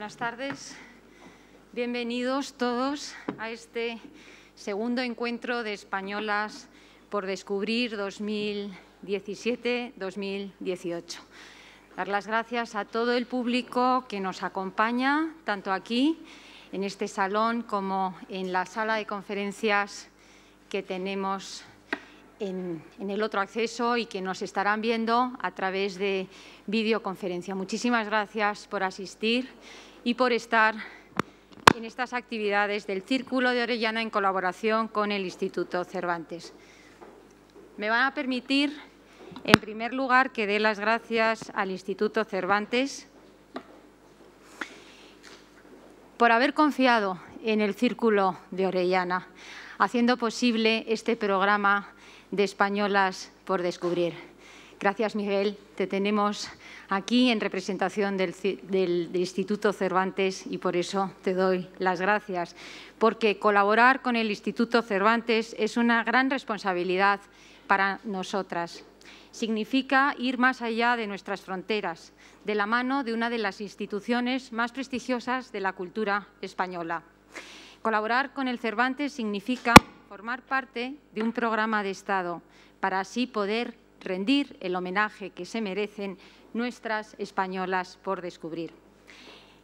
Buenas tardes. Bienvenidos todos a este segundo encuentro de Españolas por Descubrir 2017-2018. Dar las gracias a todo el público que nos acompaña, tanto aquí, en este salón, como en la sala de conferencias que tenemos en el otro acceso y que nos estarán viendo a través de videoconferencia. Muchísimas gracias por asistir y por estar en estas actividades del Círculo de Orellana en colaboración con el Instituto Cervantes. Me van a permitir, en primer lugar, que dé las gracias al Instituto Cervantes por haber confiado en el Círculo de Orellana, haciendo posible este programa de Españolas por Descubrir. Gracias, Miguel. Te tenemos aquí en representación del Instituto Cervantes y por eso te doy las gracias, porque colaborar con el Instituto Cervantes es una gran responsabilidad para nosotras. Significa ir más allá de nuestras fronteras, de la mano de una de las instituciones más prestigiosas de la cultura española. Colaborar con el Cervantes significa formar parte de un programa de Estado para así poder rendir el homenaje que se merecen nuestras españolas por descubrir.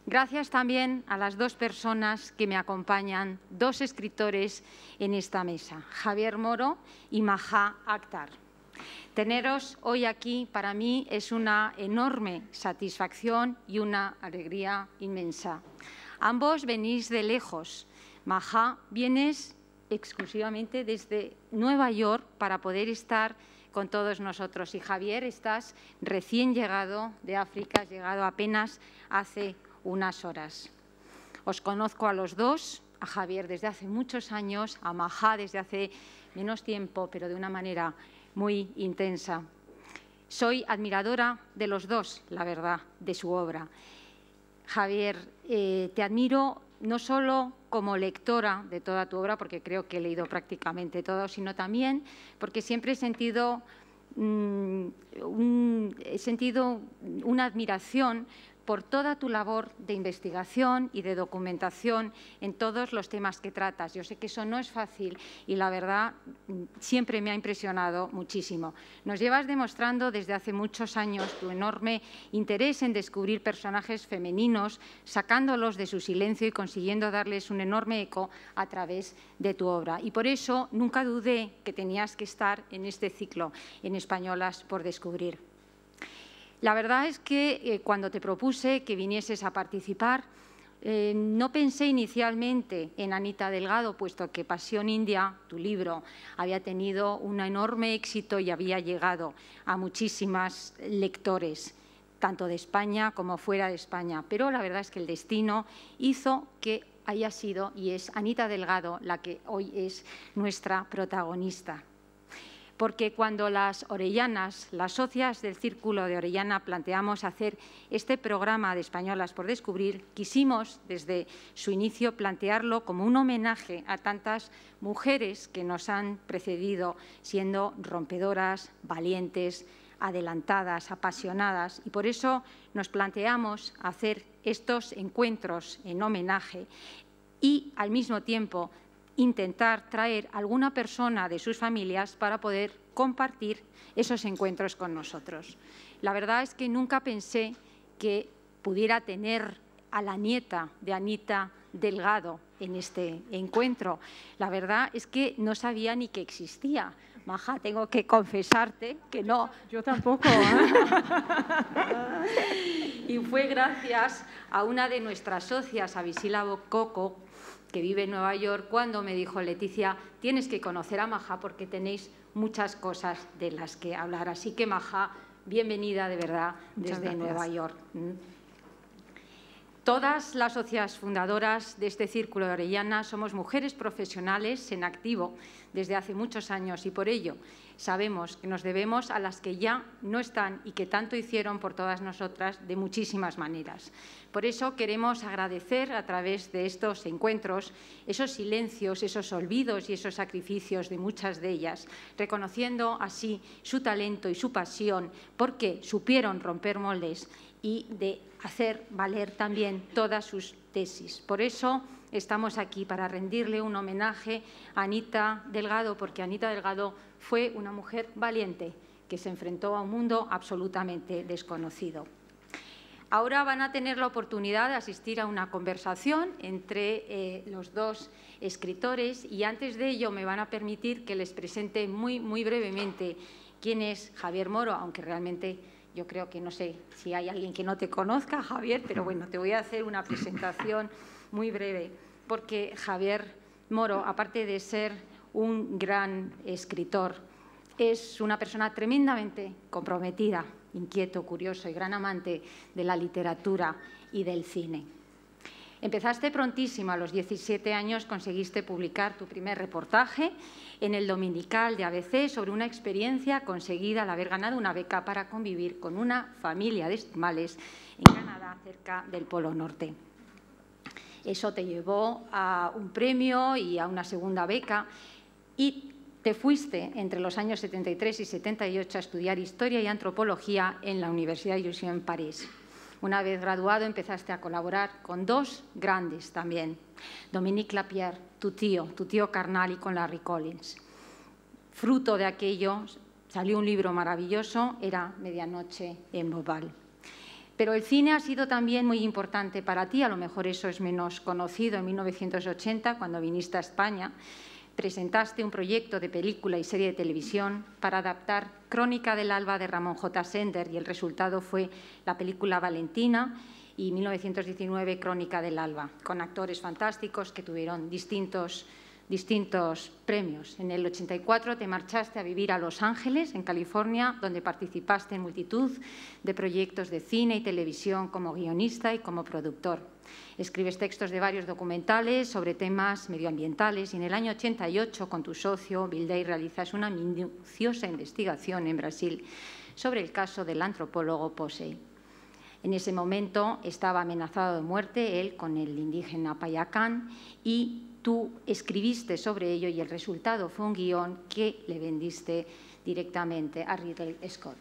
Gracias también a las dos personas que me acompañan, dos escritores en esta mesa, Javier Moro y Maja Akhtar. Teneros hoy aquí para mí es una enorme satisfacción y una alegría inmensa. Ambos venís de lejos. Maja, vienes exclusivamente desde Nueva York para poder estar con todos nosotros. Y Javier, estás recién llegado de África, has llegado apenas hace unas horas. Os conozco a los dos, a Javier desde hace muchos años, a Maja desde hace menos tiempo, pero de una manera muy intensa. Soy admiradora de los dos, la verdad, de su obra. Javier, te admiro no solo como lectora de toda tu obra, porque creo que he leído prácticamente todo, sino también porque siempre he sentido una admiración por toda tu labor de investigación y de documentación en todos los temas que tratas. Yo sé que eso no es fácil y la verdad siempre me ha impresionado muchísimo. Nos llevas demostrando desde hace muchos años tu enorme interés en descubrir personajes femeninos, sacándolos de su silencio y consiguiendo darles un enorme eco a través de tu obra. Y por eso nunca dudé que tenías que estar en este ciclo, en Españolas por Descubrir. La verdad es que cuando te propuse que vinieses a participar, no pensé inicialmente en Anita Delgado, puesto que Pasión India, tu libro, había tenido un enorme éxito y había llegado a muchísimos lectores, tanto de España como fuera de España. Pero la verdad es que el destino hizo que haya sido y es Anita Delgado la que hoy es nuestra protagonista. Porque cuando las orellanas, las socias del Círculo de Orellana, planteamos hacer este programa de Españolas por Descubrir, quisimos desde su inicio plantearlo como un homenaje a tantas mujeres que nos han precedido, siendo rompedoras, valientes, adelantadas, apasionadas. Y por eso nos planteamos hacer estos encuentros en homenaje y, al mismo tiempo, intentar traer a alguna persona de sus familias para poder compartir esos encuentros con nosotros. La verdad es que nunca pensé que pudiera tener a la nieta de Anita Delgado en este encuentro. La verdad es que no sabía ni que existía. Maja, tengo que confesarte que no. Yo tampoco. Y fue gracias a una de nuestras socias, a Visila Coco, que vive en Nueva York, cuando me dijo: Leticia, tienes que conocer a Maja porque tenéis muchas cosas de las que hablar. Así que, Maja, bienvenida de verdad desde Nueva York. Todas las socias fundadoras de este Círculo de Orellana somos mujeres profesionales en activo desde hace muchos años y por ello sabemos que nos debemos a las que ya no están y que tanto hicieron por todas nosotras de muchísimas maneras. Por eso queremos agradecer a través de estos encuentros esos silencios, esos olvidos y esos sacrificios de muchas de ellas, reconociendo así su talento y su pasión porque supieron romper moldes y de hacer valer también todas sus tesis. Por eso estamos aquí, para rendirle un homenaje a Anita Delgado, porque Anita Delgado fue una mujer valiente que se enfrentó a un mundo absolutamente desconocido. Ahora van a tener la oportunidad de asistir a una conversación entre los dos escritores y antes de ello me van a permitir que les presente muy brevemente quién es Javier Moro, aunque realmente yo creo que no sé si hay alguien que no te conozca, Javier, pero bueno, te voy a hacer una presentación muy breve, porque Javier Moro, aparte de ser un gran escritor, es una persona tremendamente comprometida, inquieto, curioso y gran amante de la literatura y del cine. Empezaste prontísimo, a los 17 años conseguiste publicar tu primer reportaje en el Dominical de ABC sobre una experiencia conseguida al haber ganado una beca para convivir con una familia de esquimales en Canadá, cerca del Polo Norte. Eso te llevó a un premio y a una segunda beca y te fuiste entre los años 73 y 78 a estudiar Historia y Antropología en la Universidad Jules en París. Una vez graduado empezaste a colaborar con dos grandes también, Dominique Lapierre, tu tío carnal, y con Larry Collins. Fruto de aquello salió un libro maravilloso, era Medianoche en Bhopal. Pero el cine ha sido también muy importante para ti, a lo mejor eso es menos conocido. En 1980, cuando viniste a España, presentaste un proyecto de película y serie de televisión para adaptar Crónica del Alba de Ramón J. Sender y el resultado fue la película Valentina y 1919 Crónica del Alba, con actores fantásticos que tuvieron distintos premios. En el 84 te marchaste a vivir a Los Ángeles, en California, donde participaste en multitud de proyectos de cine y televisión como guionista y como productor. Escribes textos de varios documentales sobre temas medioambientales y en el año 88, con tu socio Bill Day, realizas una minuciosa investigación en Brasil sobre el caso del antropólogo Posey. En ese momento estaba amenazado de muerte él con el indígena Payacán y tú escribiste sobre ello y el resultado fue un guión que le vendiste directamente a Ridley Scott.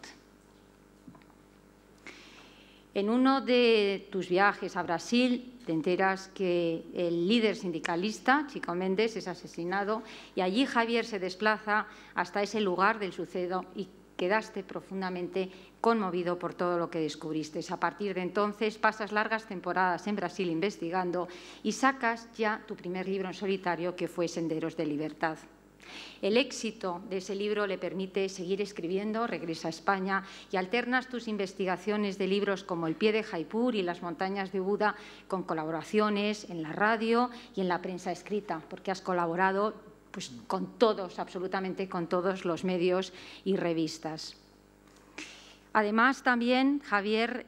En uno de tus viajes a Brasil te enteras que el líder sindicalista, Chico Mendes, es asesinado y allí Javier se desplaza hasta ese lugar del suceso y quedaste profundamente conmovido por todo lo que descubriste. A partir de entonces pasas largas temporadas en Brasil investigando y sacas ya tu primer libro en solitario, que fue Senderos de Libertad. El éxito de ese libro le permite seguir escribiendo, regresa a España y alternas tus investigaciones de libros como El pie de Jaipur y Las montañas de Buda con colaboraciones en la radio y en la prensa escrita, porque has colaborado pues, con todos, absolutamente con todos los medios y revistas. Además, también, Javier,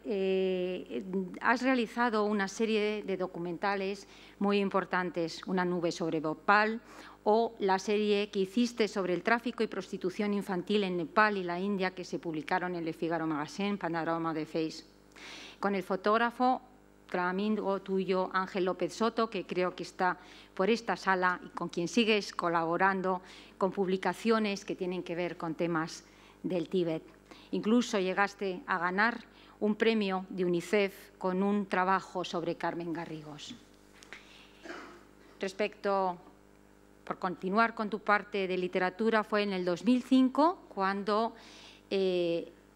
has realizado una serie de documentales muy importantes, Una nube sobre Bhopal o la serie que hiciste sobre el tráfico y prostitución infantil en Nepal y la India, que se publicaron en Le Figaro Magazine, Panorama de Face, con el fotógrafo gran amigo tuyo, Ángel López Soto, que creo que está por esta sala y con quien sigues colaborando con publicaciones que tienen que ver con temas del Tíbet. Incluso llegaste a ganar un premio de UNICEF con un trabajo sobre Carmen Garrigós. Respecto, por continuar con tu parte de literatura, fue en el 2005 cuando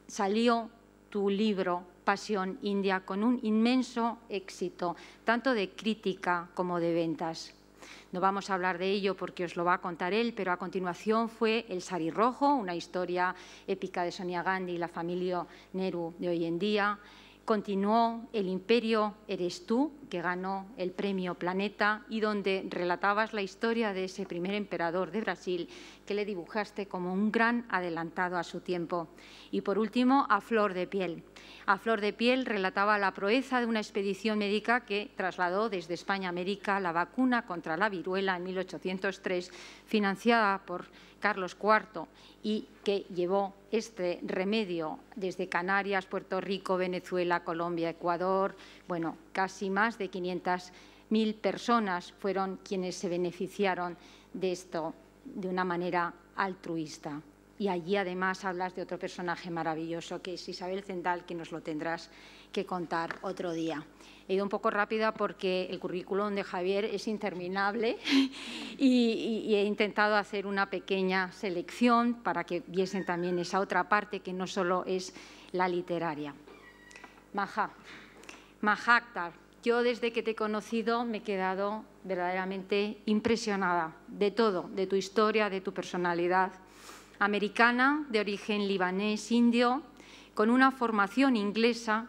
salió tu libro Pasión India, con un inmenso éxito, tanto de crítica como de ventas. No vamos a hablar de ello porque os lo va a contar él, pero a continuación fue El Sari Rojo, una historia épica de Sonia Gandhi y la familia Nehru de hoy en día. Continuó El Imperio eres tú, que ganó el premio Planeta y donde relatabas la historia de ese primer emperador de Brasil que le dibujaste como un gran adelantado a su tiempo. Y por último, A Flor de Piel. A Flor de Piel relataba la proeza de una expedición médica que trasladó desde España a América la vacuna contra la viruela en 1803, financiada por Carlos IV, y que llevó este remedio desde Canarias, Puerto Rico, Venezuela, Colombia, Ecuador. Bueno, casi más de 500.000 personas fueron quienes se beneficiaron de esto de una manera altruista. y allí además hablas de otro personaje maravilloso que es Isabel Zendal, que nos lo tendrás que contar otro día. He ido un poco rápida porque el currículum de Javier es interminable y he intentado hacer una pequeña selección para que viesen también esa otra parte que no solo es la literaria. Maja Akhtar, yo desde que te he conocido me he quedado verdaderamente impresionada de todo, de tu historia, de tu personalidad. Americana, de origen libanés, indio, con una formación inglesa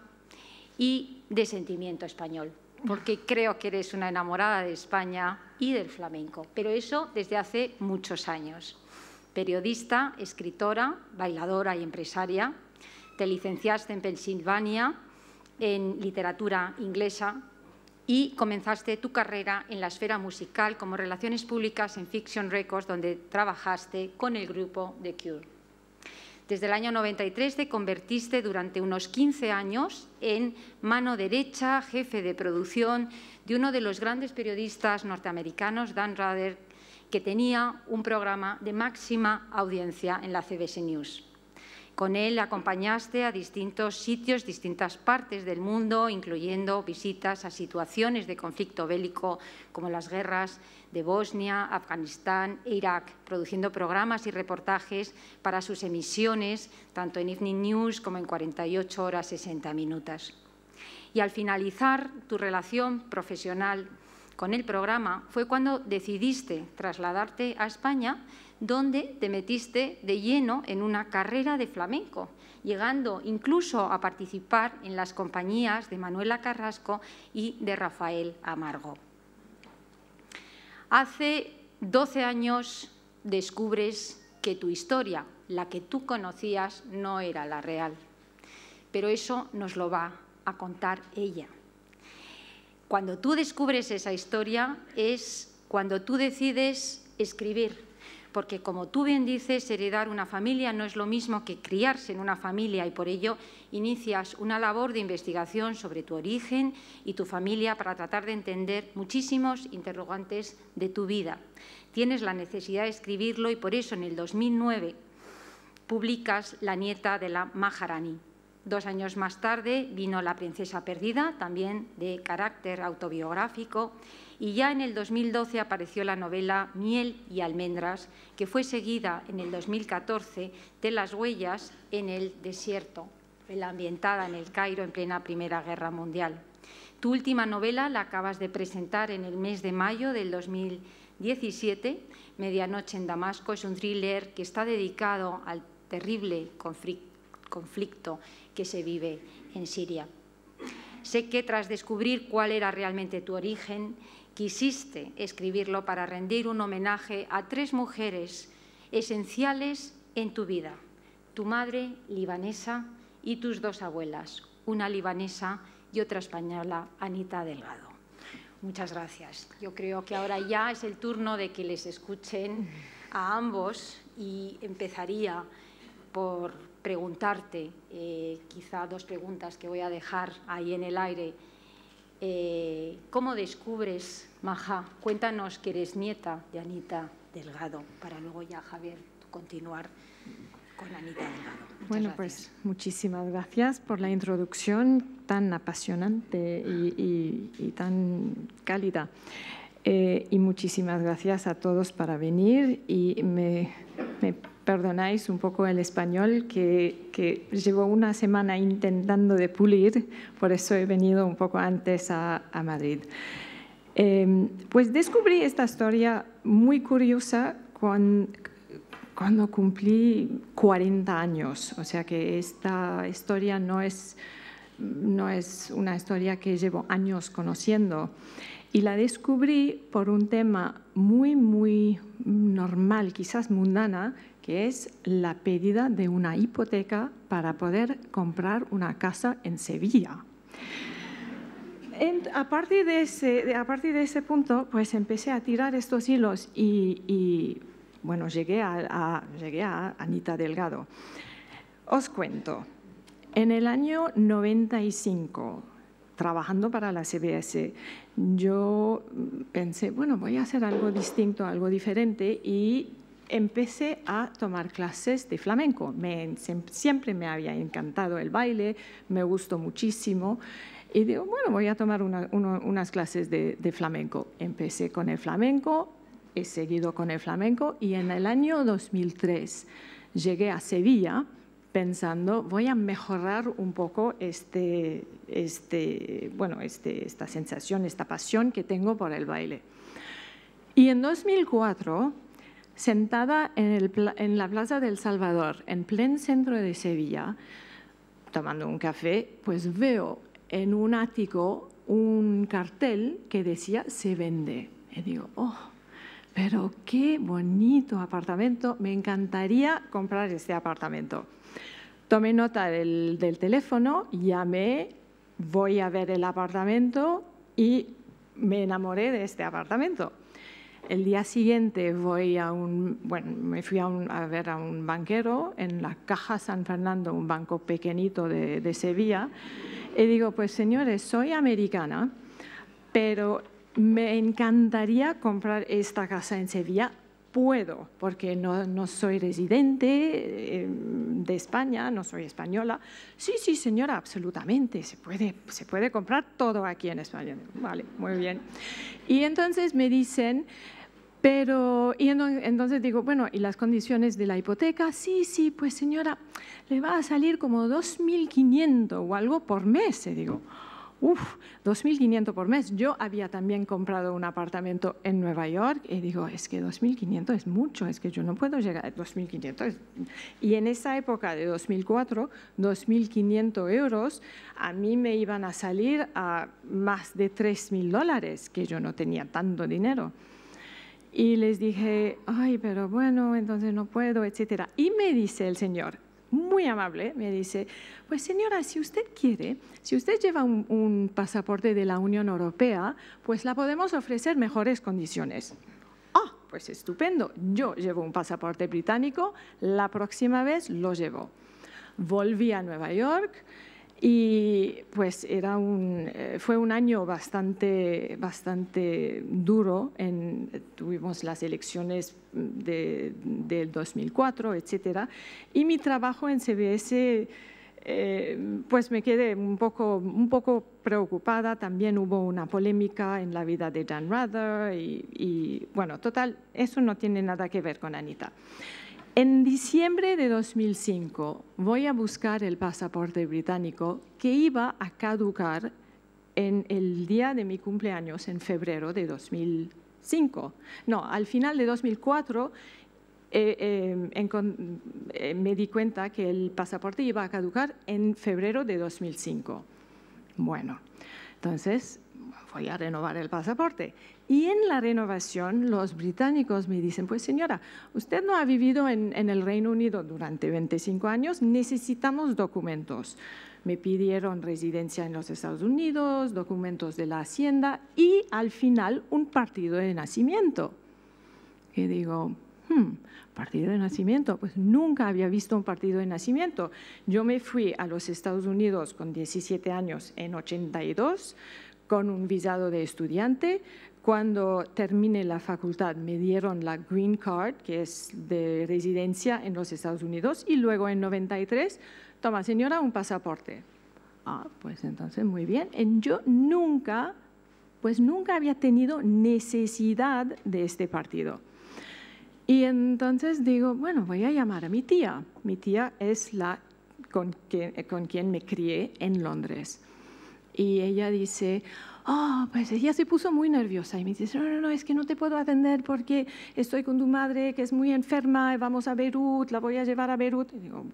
y de sentimiento español, porque creo que eres una enamorada de España y del flamenco, pero eso desde hace muchos años. Periodista, escritora, bailadora y empresaria, te licenciaste en Pensilvania en literatura inglesa y comenzaste tu carrera en la esfera musical como relaciones públicas en Fiction Records, donde trabajaste con el grupo The Cure. Desde el año 93 te convertiste durante unos 15 años en mano derecha, jefe de producción de uno de los grandes periodistas norteamericanos, Dan Rather, que tenía un programa de máxima audiencia en la CBS News. Con él acompañaste a distintos sitios, distintas partes del mundo, incluyendo visitas a situaciones de conflicto bélico como las guerras de Bosnia, Afganistán e Irak, produciendo programas y reportajes para sus emisiones, tanto en Evening News como en 48 horas 60 minutos. Y al finalizar tu relación profesional con el programa fue cuando decidiste trasladarte a España, donde te metiste de lleno en una carrera de flamenco, llegando incluso a participar en las compañías de Manuela Carrasco y de Rafael Amargo. Hace 12 años descubres que tu historia, la que tú conocías, no era la real, pero eso nos lo va a contar ella. Cuando tú descubres esa historia es cuando tú decides escribir, porque como tú bien dices, heredar una familia no es lo mismo que criarse en una familia y por ello inicias una labor de investigación sobre tu origen y tu familia para tratar de entender muchísimos interrogantes de tu vida. Tienes la necesidad de escribirlo y por eso en el 2009 publicas La nieta de la Maharani. 2 años más tarde vino La princesa perdida, también de carácter autobiográfico, y ya en el 2012 apareció la novela Miel y almendras, que fue seguida en el 2014 de Las huellas en el desierto, la ambientada en el Cairo en plena Primera Guerra Mundial. Tu última novela la acabas de presentar en el mes de mayo del 2017, Medianoche en Damasco. Es un thriller que está dedicado al terrible conflicto que se vive en Siria. Sé que tras descubrir cuál era realmente tu origen, quisiste escribirlo para rendir un homenaje a 3 mujeres esenciales en tu vida: tu madre libanesa y tus 2 abuelas, una libanesa y otra española, Anita Delgado. Muchas gracias. Yo creo que ahora ya es el turno de que les escuchen a ambos y empezaría por preguntarte, quizá 2 preguntas que voy a dejar ahí en el aire. ¿Cómo descubres, Maja? Cuéntanos que eres nieta de Anita Delgado, para luego ya, Javier, continuar con Anita Delgado. Bueno, pues muchísimas gracias por la introducción tan apasionante y tan cálida. Y muchísimas gracias a todos para venir y me perdonáis un poco el español que llevo una semana intentando de pulir, por eso he venido un poco antes a Madrid. Pues descubrí esta historia muy curiosa cuando cumplí 40 años, o sea que esta historia no es una historia que llevo años conociendo. Y la descubrí por un tema muy, muy normal, quizás mundana, que es la pérdida de una hipoteca para poder comprar una casa en Sevilla. A partir de ese punto, pues empecé a tirar estos hilos y bueno, llegué a Anita Delgado. Os cuento, en el año 95, trabajando para la CBS, yo pensé, bueno, voy a hacer algo distinto, algo diferente, y empecé a tomar clases de flamenco. Siempre me había encantado el baile, me gustó muchísimo. Y digo, bueno, voy a tomar unas clases de flamenco. Empecé con el flamenco, he seguido con el flamenco y en el año 2003 llegué a Sevilla pensando, voy a mejorar un poco esta sensación, esta pasión que tengo por el baile. Y en 2004, sentada en la Plaza del Salvador, en pleno centro de Sevilla, tomando un café, pues veo en un ático un cartel que decía «Se vende». Y digo, ¡oh! Pero qué bonito apartamento, me encantaría comprar este apartamento. Tomé nota del teléfono, llamé, voy a ver el apartamento y me enamoré de este apartamento. El día siguiente me fui a ver a un banquero en la Caja San Fernando, un banco pequeñito de Sevilla, y digo, pues señores, soy americana, pero me encantaría comprar esta casa en Sevilla. Puedo, porque no soy residente de España, no soy española. Sí, sí, señora, absolutamente, se puede comprar todo aquí en España. Vale, muy bien. Y entonces me dicen, entonces digo, bueno, ¿y las condiciones de la hipoteca? Sí, sí, pues señora, le va a salir como 2.500 o algo por mes. Y digo, 2.500 por mes. Yo había también comprado un apartamento en Nueva York y digo, es que 2.500 es mucho, es que yo no puedo llegar a 2.500. Y en esa época de 2004, 2.500 euros a mí me iban a salir a más de $3.000, que yo no tenía tanto dinero. Y les dije, ay, pero bueno, entonces no puedo, etcétera. Y me dice el señor, muy amable, me dice, pues señora, si usted quiere, si usted lleva un pasaporte de la Unión Europea, pues la podemos ofrecer mejores condiciones. Ah, pues estupendo, yo llevo un pasaporte británico, la próxima vez lo llevo. Volví a Nueva York y pues fue un año bastante duro. Tuvimos las elecciones del 2004, etcétera, y mi trabajo en CBS, pues me quedé un poco preocupada. También hubo una polémica en la vida de Dan Rather y bueno, total, eso no tiene nada que ver con Anita. En diciembre de 2005 voy a buscar el pasaporte británico que iba a caducar en el día de mi cumpleaños, en febrero de 2005. No, al final de 2004 me di cuenta que el pasaporte iba a caducar en febrero de 2005. Bueno, entonces voy a renovar el pasaporte. Y en la renovación los británicos me dicen, pues señora, usted no ha vivido en el Reino Unido durante 25 años, necesitamos documentos. Me pidieron residencia en los Estados Unidos, documentos de la Hacienda y al final un partido de nacimiento. Y digo, partido de nacimiento, pues nunca había visto un partido de nacimiento. Yo me fui a los Estados Unidos con 17 años en 82, con un visado de estudiante. Cuando terminé la facultad me dieron la Green Card, que es de residencia en los Estados Unidos, y luego en 93, toma señora, un pasaporte. Ah, pues entonces muy bien. Yo nunca había tenido necesidad de este partido. Y entonces digo, bueno, voy a llamar a mi tía. Mi tía es con quien me crié en Londres. Y ella dice, pues ella se puso muy nerviosa y me dice, no, es que no te puedo atender porque estoy con tu madre que es muy enferma, vamos a Beirut, la voy a llevar a Beirut. Y digo,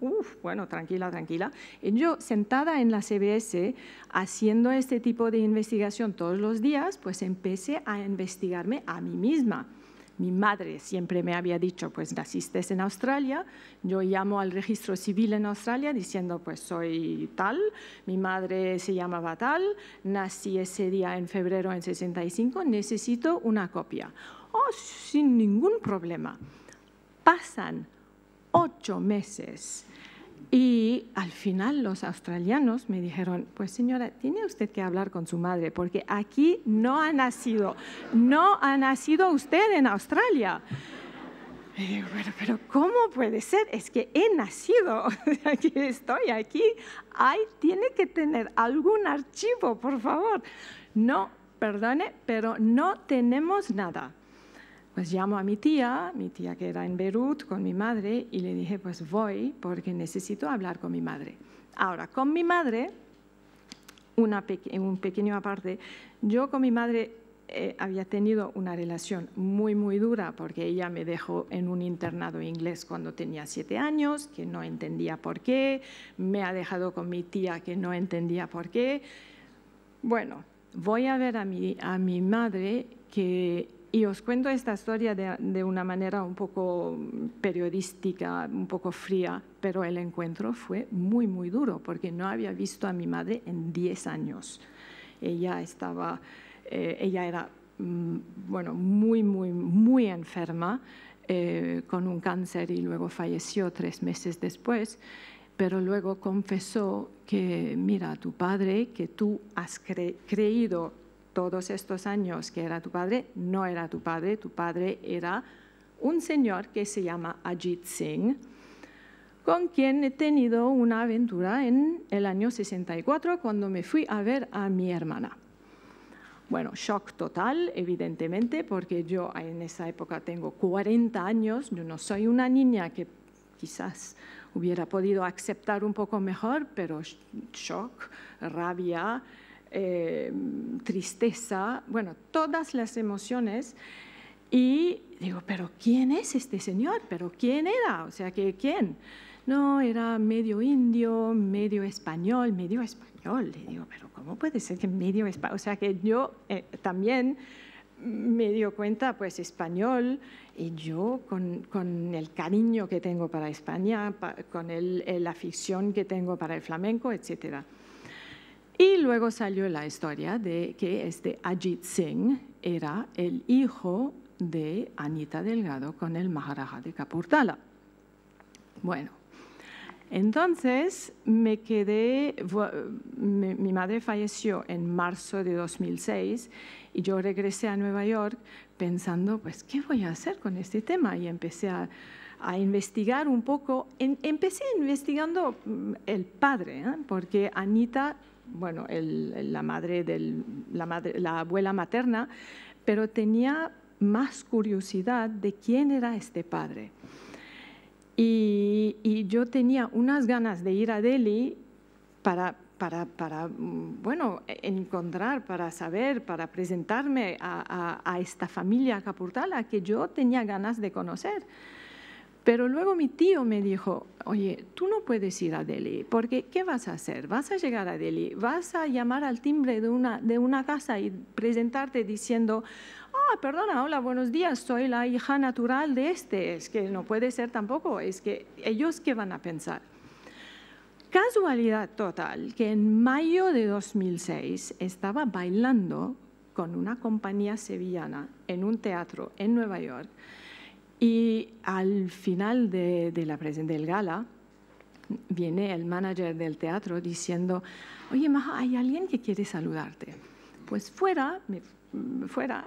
bueno, tranquila. Y yo, sentada en la CBS, haciendo este tipo de investigación todos los días, pues empecé a investigarme a mí misma. Mi madre siempre me había dicho, pues naciste en Australia, yo llamo al registro civil en Australia diciendo, pues soy tal, mi madre se llamaba tal, nací ese día en febrero en 65, necesito una copia. Sin ningún problema. Pasan 8 meses y al final los australianos me dijeron, pues señora, tiene usted que hablar con su madre porque aquí no ha nacido usted en Australia. Y digo, pero ¿cómo puede ser? Es que he nacido, aquí estoy aquí, tiene que tener algún archivo, por favor. No, perdone, pero no tenemos nada. Pues llamo a mi tía que era en Beirut con mi madre, y le dije, pues voy porque necesito hablar con mi madre. Ahora, con mi madre, un pequeño aparte, yo con mi madre había tenido una relación muy, muy dura porque ella me dejó en un internado inglés cuando tenía 7 años, que no entendía por qué, me ha dejado con mi tía que no entendía por qué. Bueno, voy a ver a mi madre y os cuento esta historia de una manera un poco periodística, un poco fría, pero el encuentro fue muy, muy duro porque no había visto a mi madre en 10 años. Ella era bueno, muy, muy, muy enferma con un cáncer y luego falleció 3 meses después, pero luego confesó que, mira, tu padre, que tú has creído todos estos años que era tu padre, no era tu padre era un señor que se llama Ajit Singh, con quien he tenido una aventura en el año 64 cuando me fui a ver a mi hermana. Bueno, shock total, evidentemente, porque yo en esa época tengo 40 años, yo no soy una niña que quizás hubiera podido aceptar un poco mejor, pero shock, rabia, tristeza, bueno, todas las emociones. Y digo, ¿pero quién es este señor? ¿Pero quién era? O sea, ¿quién? No, era medio indio, medio español. Le digo, ¿pero cómo puede ser que medio español? O sea, que yo también me dio cuenta, pues, español, y yo con el cariño que tengo para España, con la afición que tengo para el flamenco, etcétera. Y luego salió la historia de que este Ajit Singh era el hijo de Anita Delgado con el Maharaja de Kapurthala. Bueno, entonces me quedé, mi madre falleció en marzo de 2006 y yo regresé a Nueva York pensando, pues, ¿qué voy a hacer con este tema? Y empecé a investigar un poco. Empecé investigando el padre, porque Anita, bueno, la abuela materna, pero tenía más curiosidad de quién era este padre. Y yo tenía unas ganas de ir a Delhi para bueno, encontrar, para saber, para presentarme a esta familia Kapurthala que yo tenía ganas de conocer. Pero luego mi tío me dijo, oye, tú no puedes ir a Delhi, porque ¿qué vas a hacer? Vas a llegar a Delhi, vas a llamar al timbre de una casa y presentarte diciendo, perdona, hola, buenos días, soy la hija natural de este. Es que no puede ser tampoco, es que ellos ¿qué van a pensar? Casualidad total que en mayo de 2006 estaba bailando con una compañía sevillana en un teatro en Nueva York. Y al final del gala, viene el manager del teatro diciendo, oye, Maja, hay alguien que quiere saludarte. Pues fuera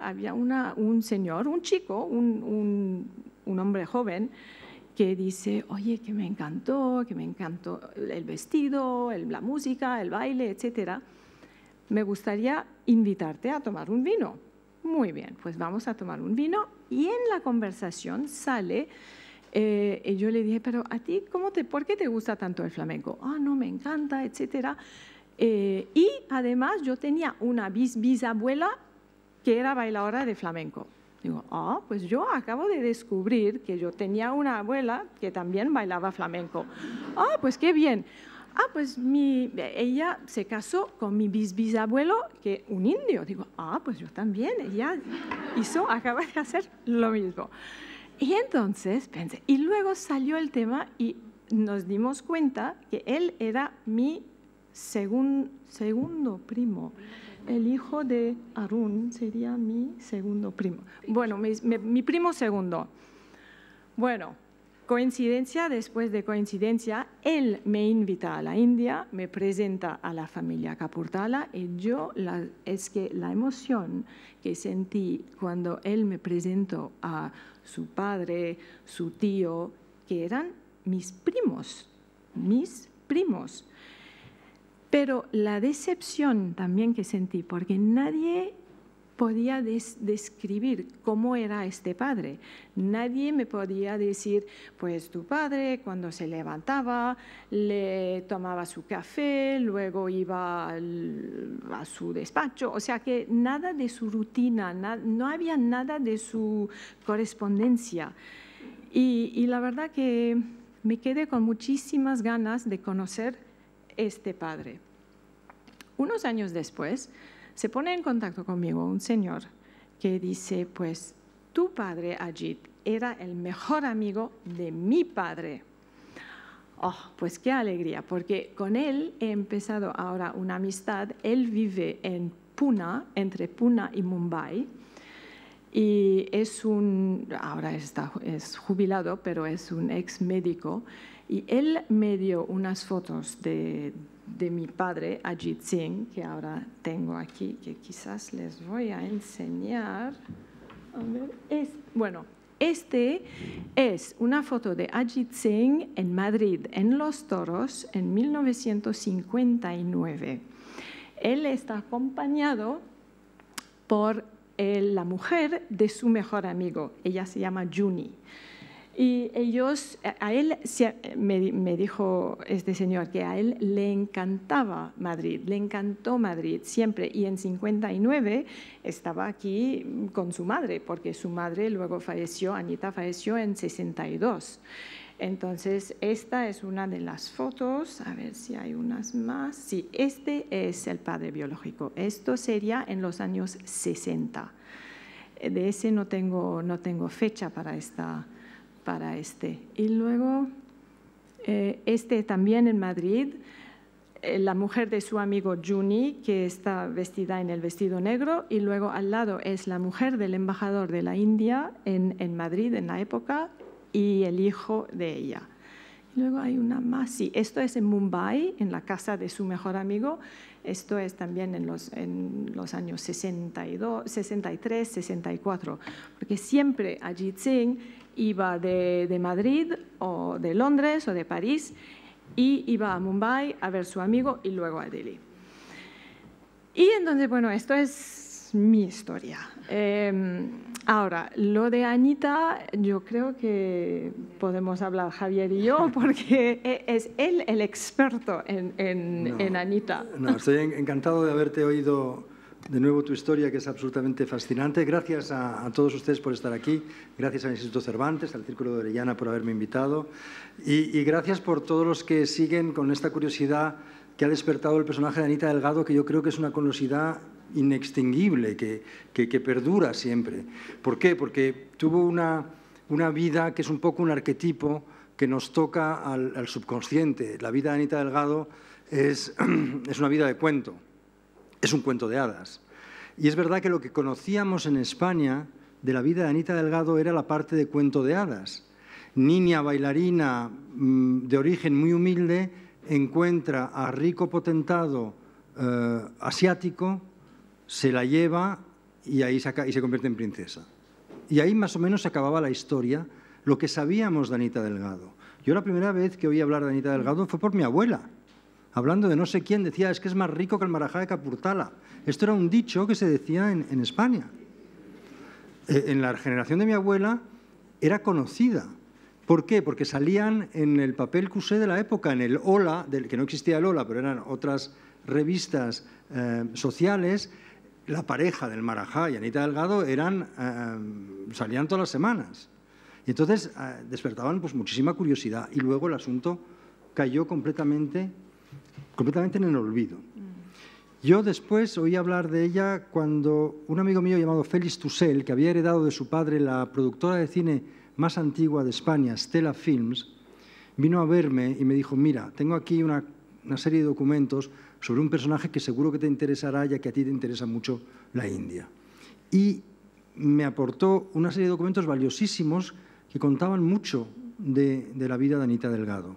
había un señor, un chico, un hombre joven, que dice, oye, que me encantó el vestido, la música, el baile, etcétera. Me gustaría invitarte a tomar un vino. Muy bien, pues vamos a tomar un vino. Y en la conversación sale, y yo le dije, pero a ti, ¿por qué te gusta tanto el flamenco? No, me encanta, etcétera. Y además yo tenía una bisabuela que era bailadora de flamenco. Digo, pues yo acabo de descubrir que yo tenía una abuela que también bailaba flamenco. Pues qué bien. Pues ella se casó con mi bisabuelo, que un indio. Digo, pues yo también. Ella acaba de hacer lo mismo. Y entonces pensé, y luego salió el tema y nos dimos cuenta que él era mi segundo primo. El hijo de Arun sería mi segundo primo. Bueno, mi primo segundo. Bueno, coincidencia después de coincidencia, él me invita a la India, me presenta a la familia Kapurthala y es que la emoción que sentí cuando él me presentó a su padre, su tío, que eran mis primos. Pero la decepción también que sentí, porque nadie podía describir cómo era este padre. Nadie me podía decir, pues tu padre cuando se levantaba, le tomaba su café, luego iba a su despacho. O sea que nada de su rutina, no había nada de su correspondencia. Y la verdad que me quedé con muchísimas ganas de conocer este padre. Unos años después, se pone en contacto conmigo un señor que dice, pues tu padre, Ajit, era el mejor amigo de mi padre. Oh, pues qué alegría, porque con él he empezado ahora una amistad. Él vive en Pune, entre Pune y Mumbai, y ahora es jubilado, pero es un ex médico, y él me dio unas fotos de mi padre, Ajit Singh, que ahora tengo aquí, que quizás les voy a enseñar. A ver, este es una foto de Ajit Singh en Madrid, en Los Toros, en 1959. Él está acompañado por la mujer de su mejor amigo. Ella se llama Juni. Y a él me dijo este señor que a él le encantaba Madrid, le encantó Madrid siempre. Y en 59 estaba aquí con su madre, porque su madre luego falleció, Anita falleció en 62. Entonces, esta es una de las fotos, a ver si hay unas más. Sí, este es el padre biológico. Esto sería en los años 60. De ese no tengo fecha para este. Y luego, este también en Madrid, la mujer de su amigo Juni, que está vestida en el vestido negro, y luego al lado es la mujer del embajador de la India en Madrid en la época, y el hijo de ella. Y luego hay una más, sí, esto es en Mumbai, en la casa de su mejor amigo. Esto es también en los años 62, 63, 64, porque siempre Ajit Singh iba de Madrid o de Londres o de París y iba a Mumbai a ver a su amigo y luego a Delhi. Y entonces, bueno, esto es mi historia. Ahora, lo de Anita, yo creo que podemos hablar Javier y yo, porque es él el experto en Anita. No, estoy encantado de haberte oído de nuevo tu historia, que es absolutamente fascinante. Gracias a todos ustedes por estar aquí, gracias al Instituto Cervantes, al Círculo de Orellana por haberme invitado, y gracias por todos los que siguen con esta curiosidad que ha despertado el personaje de Anita Delgado, que yo creo que es una curiosidad inextinguible, que perdura siempre. ¿Por qué? Porque tuvo una vida que es un poco un arquetipo que nos toca al subconsciente. La vida de Anita Delgado es una vida de cuento, es un cuento de hadas. Y es verdad que lo que conocíamos en España de la vida de Anita Delgado era la parte de cuento de hadas. Niña bailarina de origen muy humilde encuentra a rico potentado asiático, se la lleva y ahí se convierte en princesa. Y ahí más o menos se acababa la historia, lo que sabíamos de Anita Delgado. Yo la primera vez que oí hablar de Anita Delgado fue por mi abuela, hablando de no sé quién, decía, es que es más rico que el marajá de Capurtala. Esto era un dicho que se decía en España. En la generación de mi abuela era conocida. ¿Por qué? Porque salían en el papel cusé de la época, en el Hola, que no existía el Hola, pero eran otras revistas sociales. La pareja del marajá y Anita Delgado salían todas las semanas. Y entonces despertaban pues, muchísima curiosidad. Y luego el asunto cayó completamente en el olvido. Yo después oí hablar de ella cuando un amigo mío llamado Félix Tussell, que había heredado de su padre la productora de cine más antigua de España, Stella Films, vino a verme y me dijo, mira, tengo aquí una serie de documentos sobre un personaje que seguro que te interesará, ya que a ti te interesa mucho la India. Y me aportó una serie de documentos valiosísimos que contaban mucho de la vida de Anita Delgado.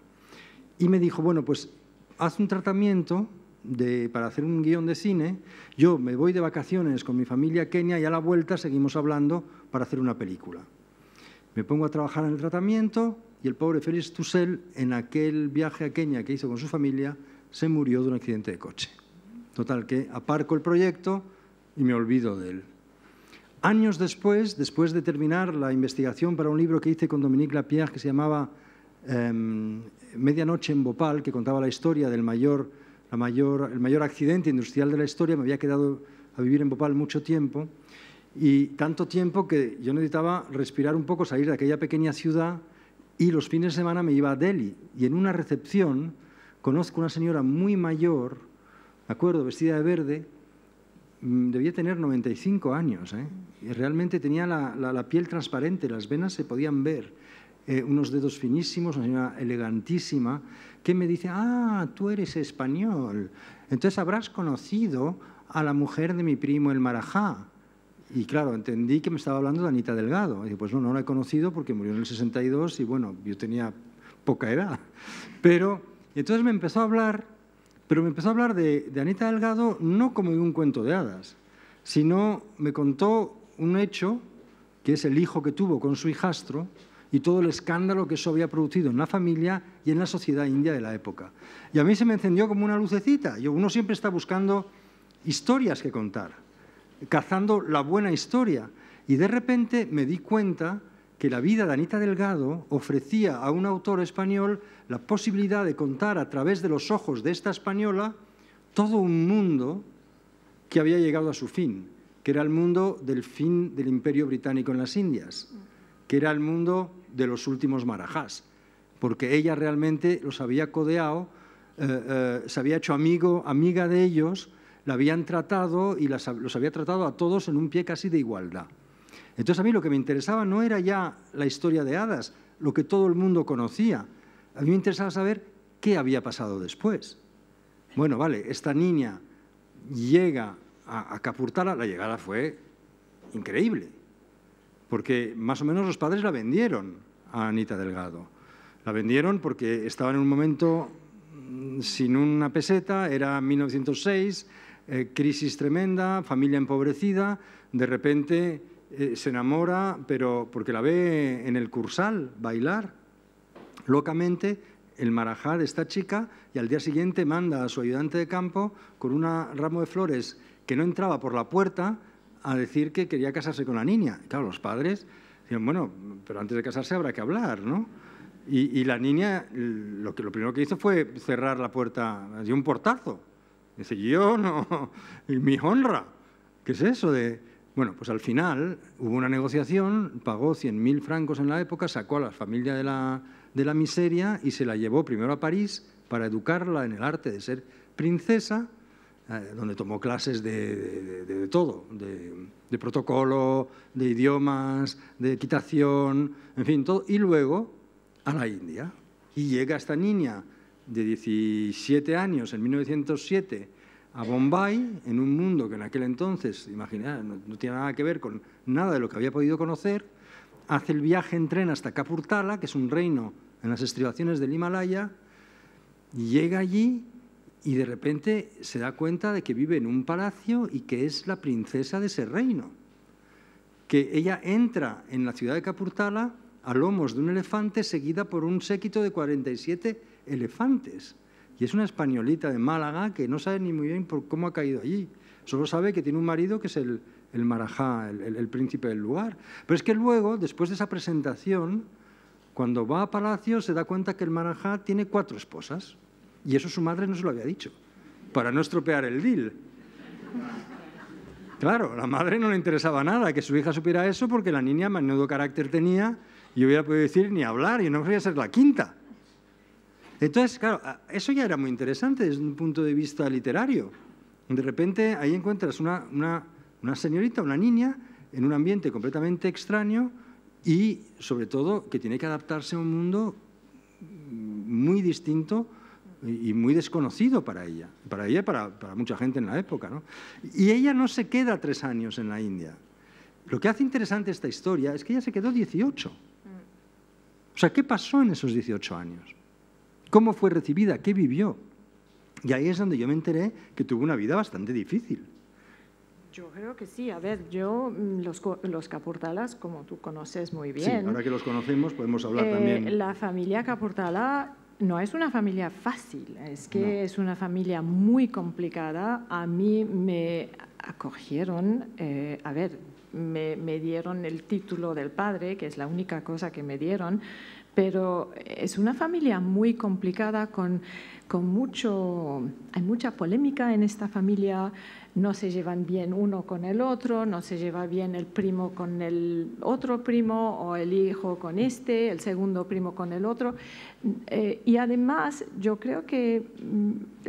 Y me dijo, bueno, pues haz un tratamiento para hacer un guión de cine, yo me voy de vacaciones con mi familia a Kenia y a la vuelta seguimos hablando para hacer una película. Me pongo a trabajar en el tratamiento y el pobre Félix Tussell, en aquel viaje a Kenia que hizo con su familia, se murió de un accidente de coche. Total, que aparco el proyecto y me olvido de él. Años después de terminar la investigación para un libro que hice con Dominique Lapierre que se llamaba Medianoche en Bhopal, que contaba la historia del el mayor accidente industrial de la historia, me había quedado a vivir en Bhopal mucho tiempo, y tanto tiempo que yo necesitaba respirar un poco, salir de aquella pequeña ciudad, y los fines de semana me iba a Delhi. Y en una recepción conozco a una señora muy mayor, me acuerdo, vestida de verde, debía tener 95 años, y realmente tenía la piel transparente, las venas se podían ver, unos dedos finísimos, una señora elegantísima, que me dice, ah, tú eres español, entonces habrás conocido a la mujer de mi primo el Marajá. Y claro, entendí que me estaba hablando de Anita Delgado. Y dije, pues no la he conocido porque murió en el 62 y bueno, yo tenía poca edad. Pero entonces me empezó a hablar, pero me empezó a hablar de Anita Delgado no como de un cuento de hadas, sino me contó un hecho, que es el hijo que tuvo con su hijastro y todo el escándalo que eso había producido en la familia y en la sociedad india de la época. Y a mí se me encendió como una lucecita. Uno siempre está buscando historias que contar, cazando la buena historia. Y de repente me di cuenta que la vida de Anita Delgado ofrecía a un autor español la posibilidad de contar a través de los ojos de esta española todo un mundo que había llegado a su fin, que era el mundo del fin del Imperio Británico en las Indias, que era el mundo de los últimos marajás, porque ella realmente los había codeado, se había hecho amiga de ellos, la habían tratado y los había tratado a todos en un pie casi de igualdad. Entonces a mí lo que me interesaba no era ya la historia de hadas, lo que todo el mundo conocía. A mí me interesaba saber qué había pasado después. Bueno, vale, esta niña llega a Kapurthala, la llegada fue increíble, porque más o menos los padres la vendieron a Anita Delgado. La vendieron porque estaba en un momento sin una peseta, era 1906, crisis tremenda, familia empobrecida, de repente se enamora, pero porque la ve en el Kursal bailar locamente el marajá de esta chica, y al día siguiente manda a su ayudante de campo con un ramo de flores que no entraba por la puerta a decir que quería casarse con la niña. Y claro, los padres decían, bueno, pero antes de casarse habrá que hablar, ¿no? Y la niña lo primero que hizo fue cerrar la puerta, dio un portazo. Dice, yo no, y mi honra, ¿qué es eso de...? Bueno, pues al final hubo una negociación, pagó 100.000 francos en la época, sacó a la familia de la miseria y se la llevó primero a París para educarla en el arte de ser princesa, donde tomó clases de todo, de protocolo, de idiomas, de equitación, en fin, todo, y luego a la India. Y llega esta niña de 17 años, en 1907, a Bombay, en un mundo que en aquel entonces, imaginad, no tiene nada que ver con nada de lo que había podido conocer, hace el viaje en tren hasta Kapurthala, que es un reino en las estribaciones del Himalaya, y llega allí y de repente se da cuenta de que vive en un palacio y que es la princesa de ese reino. Que ella entra en la ciudad de Kapurthala a lomos de un elefante seguida por un séquito de 47 elefantes. Y es una españolita de Málaga que no sabe ni muy bien por cómo ha caído allí. Solo sabe que tiene un marido que es el marajá, el príncipe del lugar. Pero es que luego, después de esa presentación, cuando va a palacio se da cuenta que el marajá tiene 4 esposas. Y eso su madre no se lo había dicho, para no estropear el deal. Claro, a la madre no le interesaba nada que su hija supiera eso porque la niña menudo carácter tenía y hubiera podido decir ni hablar y no podía ser la quinta. Entonces, claro, eso ya era muy interesante desde un punto de vista literario. De repente ahí encuentras una señorita, una niña, en un ambiente completamente extraño y, sobre todo, que tiene que adaptarse a un mundo muy distinto y muy desconocido para ella y para mucha gente en la época, ¿no? Y ella no se queda 3 años en la India. Lo que hace interesante esta historia es que ella se quedó 18. O sea, ¿qué pasó en esos 18 años? ¿Cómo fue recibida? ¿Qué vivió? Y ahí es donde yo me enteré que tuvo una vida bastante difícil. Yo creo que sí. A ver, los Kapurtalas, como tú conoces muy bien. Sí, ahora que los conocemos podemos hablar también. La familia Kapurtala no es una familia fácil, es que es una familia muy complicada. A mí me acogieron, me dieron el título del padre, que es la única cosa que me dieron, pero es una familia muy complicada hay mucha polémica en esta familia. No se llevan bien uno con el otro, no se lleva bien el primo con el otro primo o el hijo con el segundo primo con el otro. Y además yo creo que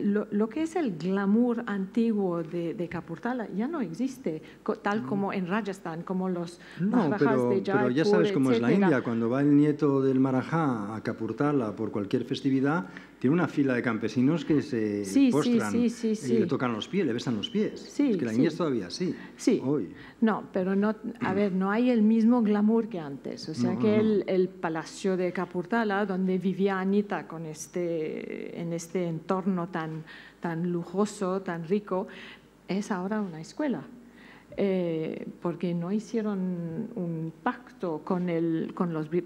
lo que es el glamour antiguo de Kapurtala ya no existe, tal como en Rajasthan, como los Maharajas de Jaipur, pero ya sabes cómo es la etcétera. India. Cuando va el nieto del Marajá a Kapurtala por cualquier festividad, tiene una fila de campesinos que se postran y le tocan los pies, le besan los pies. Sí, es que la India es todavía así. Sí. Hoy. No, pero no, no hay el mismo glamour que antes. O sea el palacio de Kapurtala, donde vivía Anita en este entorno tan lujoso, tan rico, es ahora una escuela. Porque no hicieron un pacto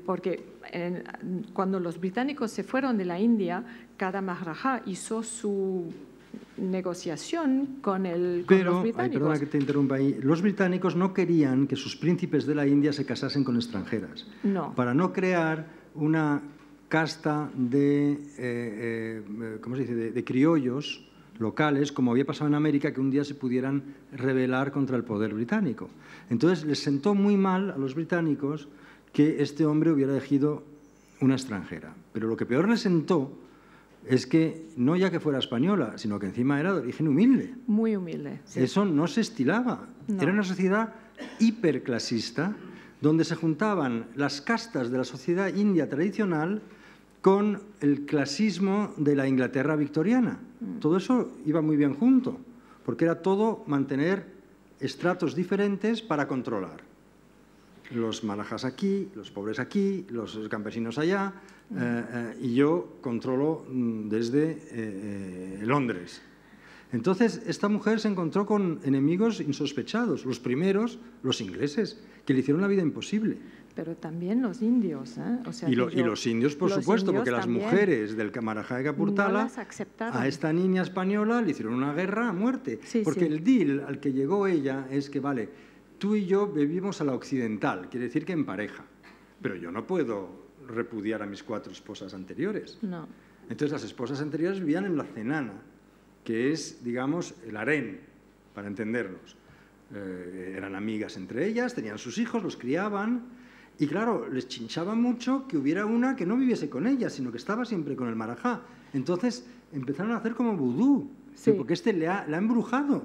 porque cuando los británicos se fueron de la India, cada Maharaja hizo su negociación con los británicos. Perdona que te interrumpa ahí, los británicos no querían que sus príncipes de la India se casasen con extranjeras. No. Para no crear una casta ¿cómo se dice?, de criollos locales, como había pasado en América, que un día se pudieran rebelar contra el poder británico. Entonces les sentó muy mal a los británicos que este hombre hubiera elegido una extranjera. Pero lo que peor les sentó es que no ya que fuera española, sino que encima era de origen humilde. Muy humilde. Sí. Eso no se estilaba. No. Era una sociedad hiperclasista donde se juntaban las castas de la sociedad india tradicional con el clasismo de la Inglaterra victoriana. Todo eso iba muy bien junto, porque era todo mantener estratos diferentes para controlar. Los malajas aquí, los pobres aquí, los campesinos allá, y yo controlo desde Londres. Entonces, esta mujer se encontró con enemigos insospechados. Los primeros, los ingleses, que le hicieron la vida imposible. Pero también los indios. O sea, y los indios, por supuesto, porque las mujeres del Marajá de Kapurtala a esta niña española le hicieron una guerra a muerte. Sí, porque el deal al que llegó ella es que, vale, tú y yo vivimos a la occidental, quiere decir que en pareja, pero yo no puedo repudiar a mis 4 esposas anteriores. No. Entonces las esposas anteriores vivían en la cenana, que es, digamos, el harén, para entendernos. Eran amigas entre ellas, tenían sus hijos, los criaban, y claro, les chinchaba mucho que hubiera una que no viviese con ella, sino que estaba siempre con el Marajá. Entonces empezaron a hacer como vudú, sí. Porque la ha embrujado.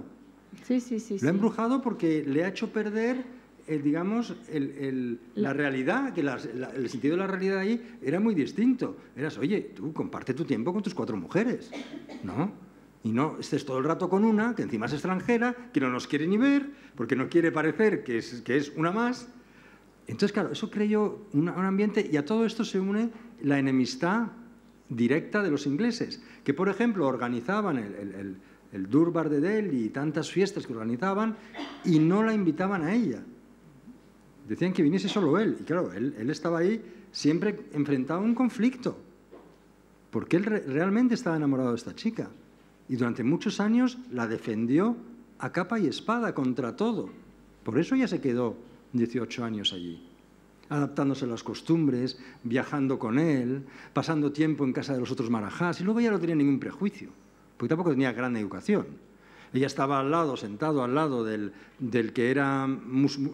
Sí. La ha embrujado porque le ha hecho perder, digamos, la realidad, que el sentido de la realidad ahí era muy distinto. Eras, oye, tú comparte tu tiempo con tus 4 mujeres, ¿no? Y no estés todo el rato con una, que encima es extranjera, que no nos quiere ni ver, porque no quiere parecer que es una más. Entonces, claro, eso creó un ambiente, y a todo esto se une la enemistad directa de los ingleses, que, por ejemplo, organizaban el Durbar de Delhi y tantas fiestas que organizaban y no la invitaban a ella. Decían que viniese solo él. Y claro, él estaba ahí siempre enfrentado a un conflicto, porque él realmente estaba enamorado de esta chica. Y durante muchos años la defendió a capa y espada contra todo. Por eso ella se quedó 18 años allí, adaptándose a las costumbres, viajando con él, pasando tiempo en casa de los otros marajás, y luego ella no tenía ningún prejuicio, porque tampoco tenía gran educación. Ella estaba sentado al lado del que era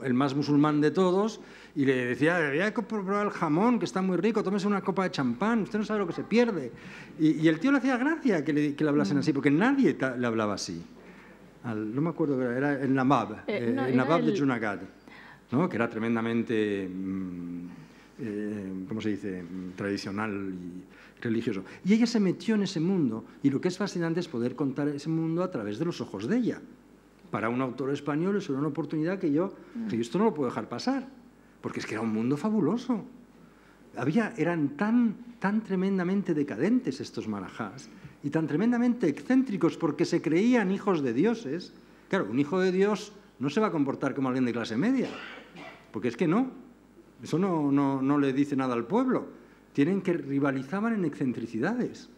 el más musulmán de todos, y le decía, había que probar el jamón, que está muy rico, tómese una copa de champán, usted no sabe lo que se pierde. Y el tío le hacía gracia que le hablasen así, porque nadie le hablaba así. No me acuerdo, era el Nawab, el Nawab de Junagadh, ¿no? Que era tremendamente, ¿cómo se dice?, tradicional y religioso. Y ella se metió en ese mundo, y lo que es fascinante es poder contar ese mundo a través de los ojos de ella. Para un autor español es una oportunidad que yo esto no lo puedo dejar pasar, porque es que era un mundo fabuloso. Eran tan tremendamente decadentes estos marajás, y tan tremendamente excéntricos porque se creían hijos de dioses. Claro, un hijo de Dios no se va a comportar como alguien de clase media, porque es que no, eso no le dice nada al pueblo. Rivalizaban en excentricidades.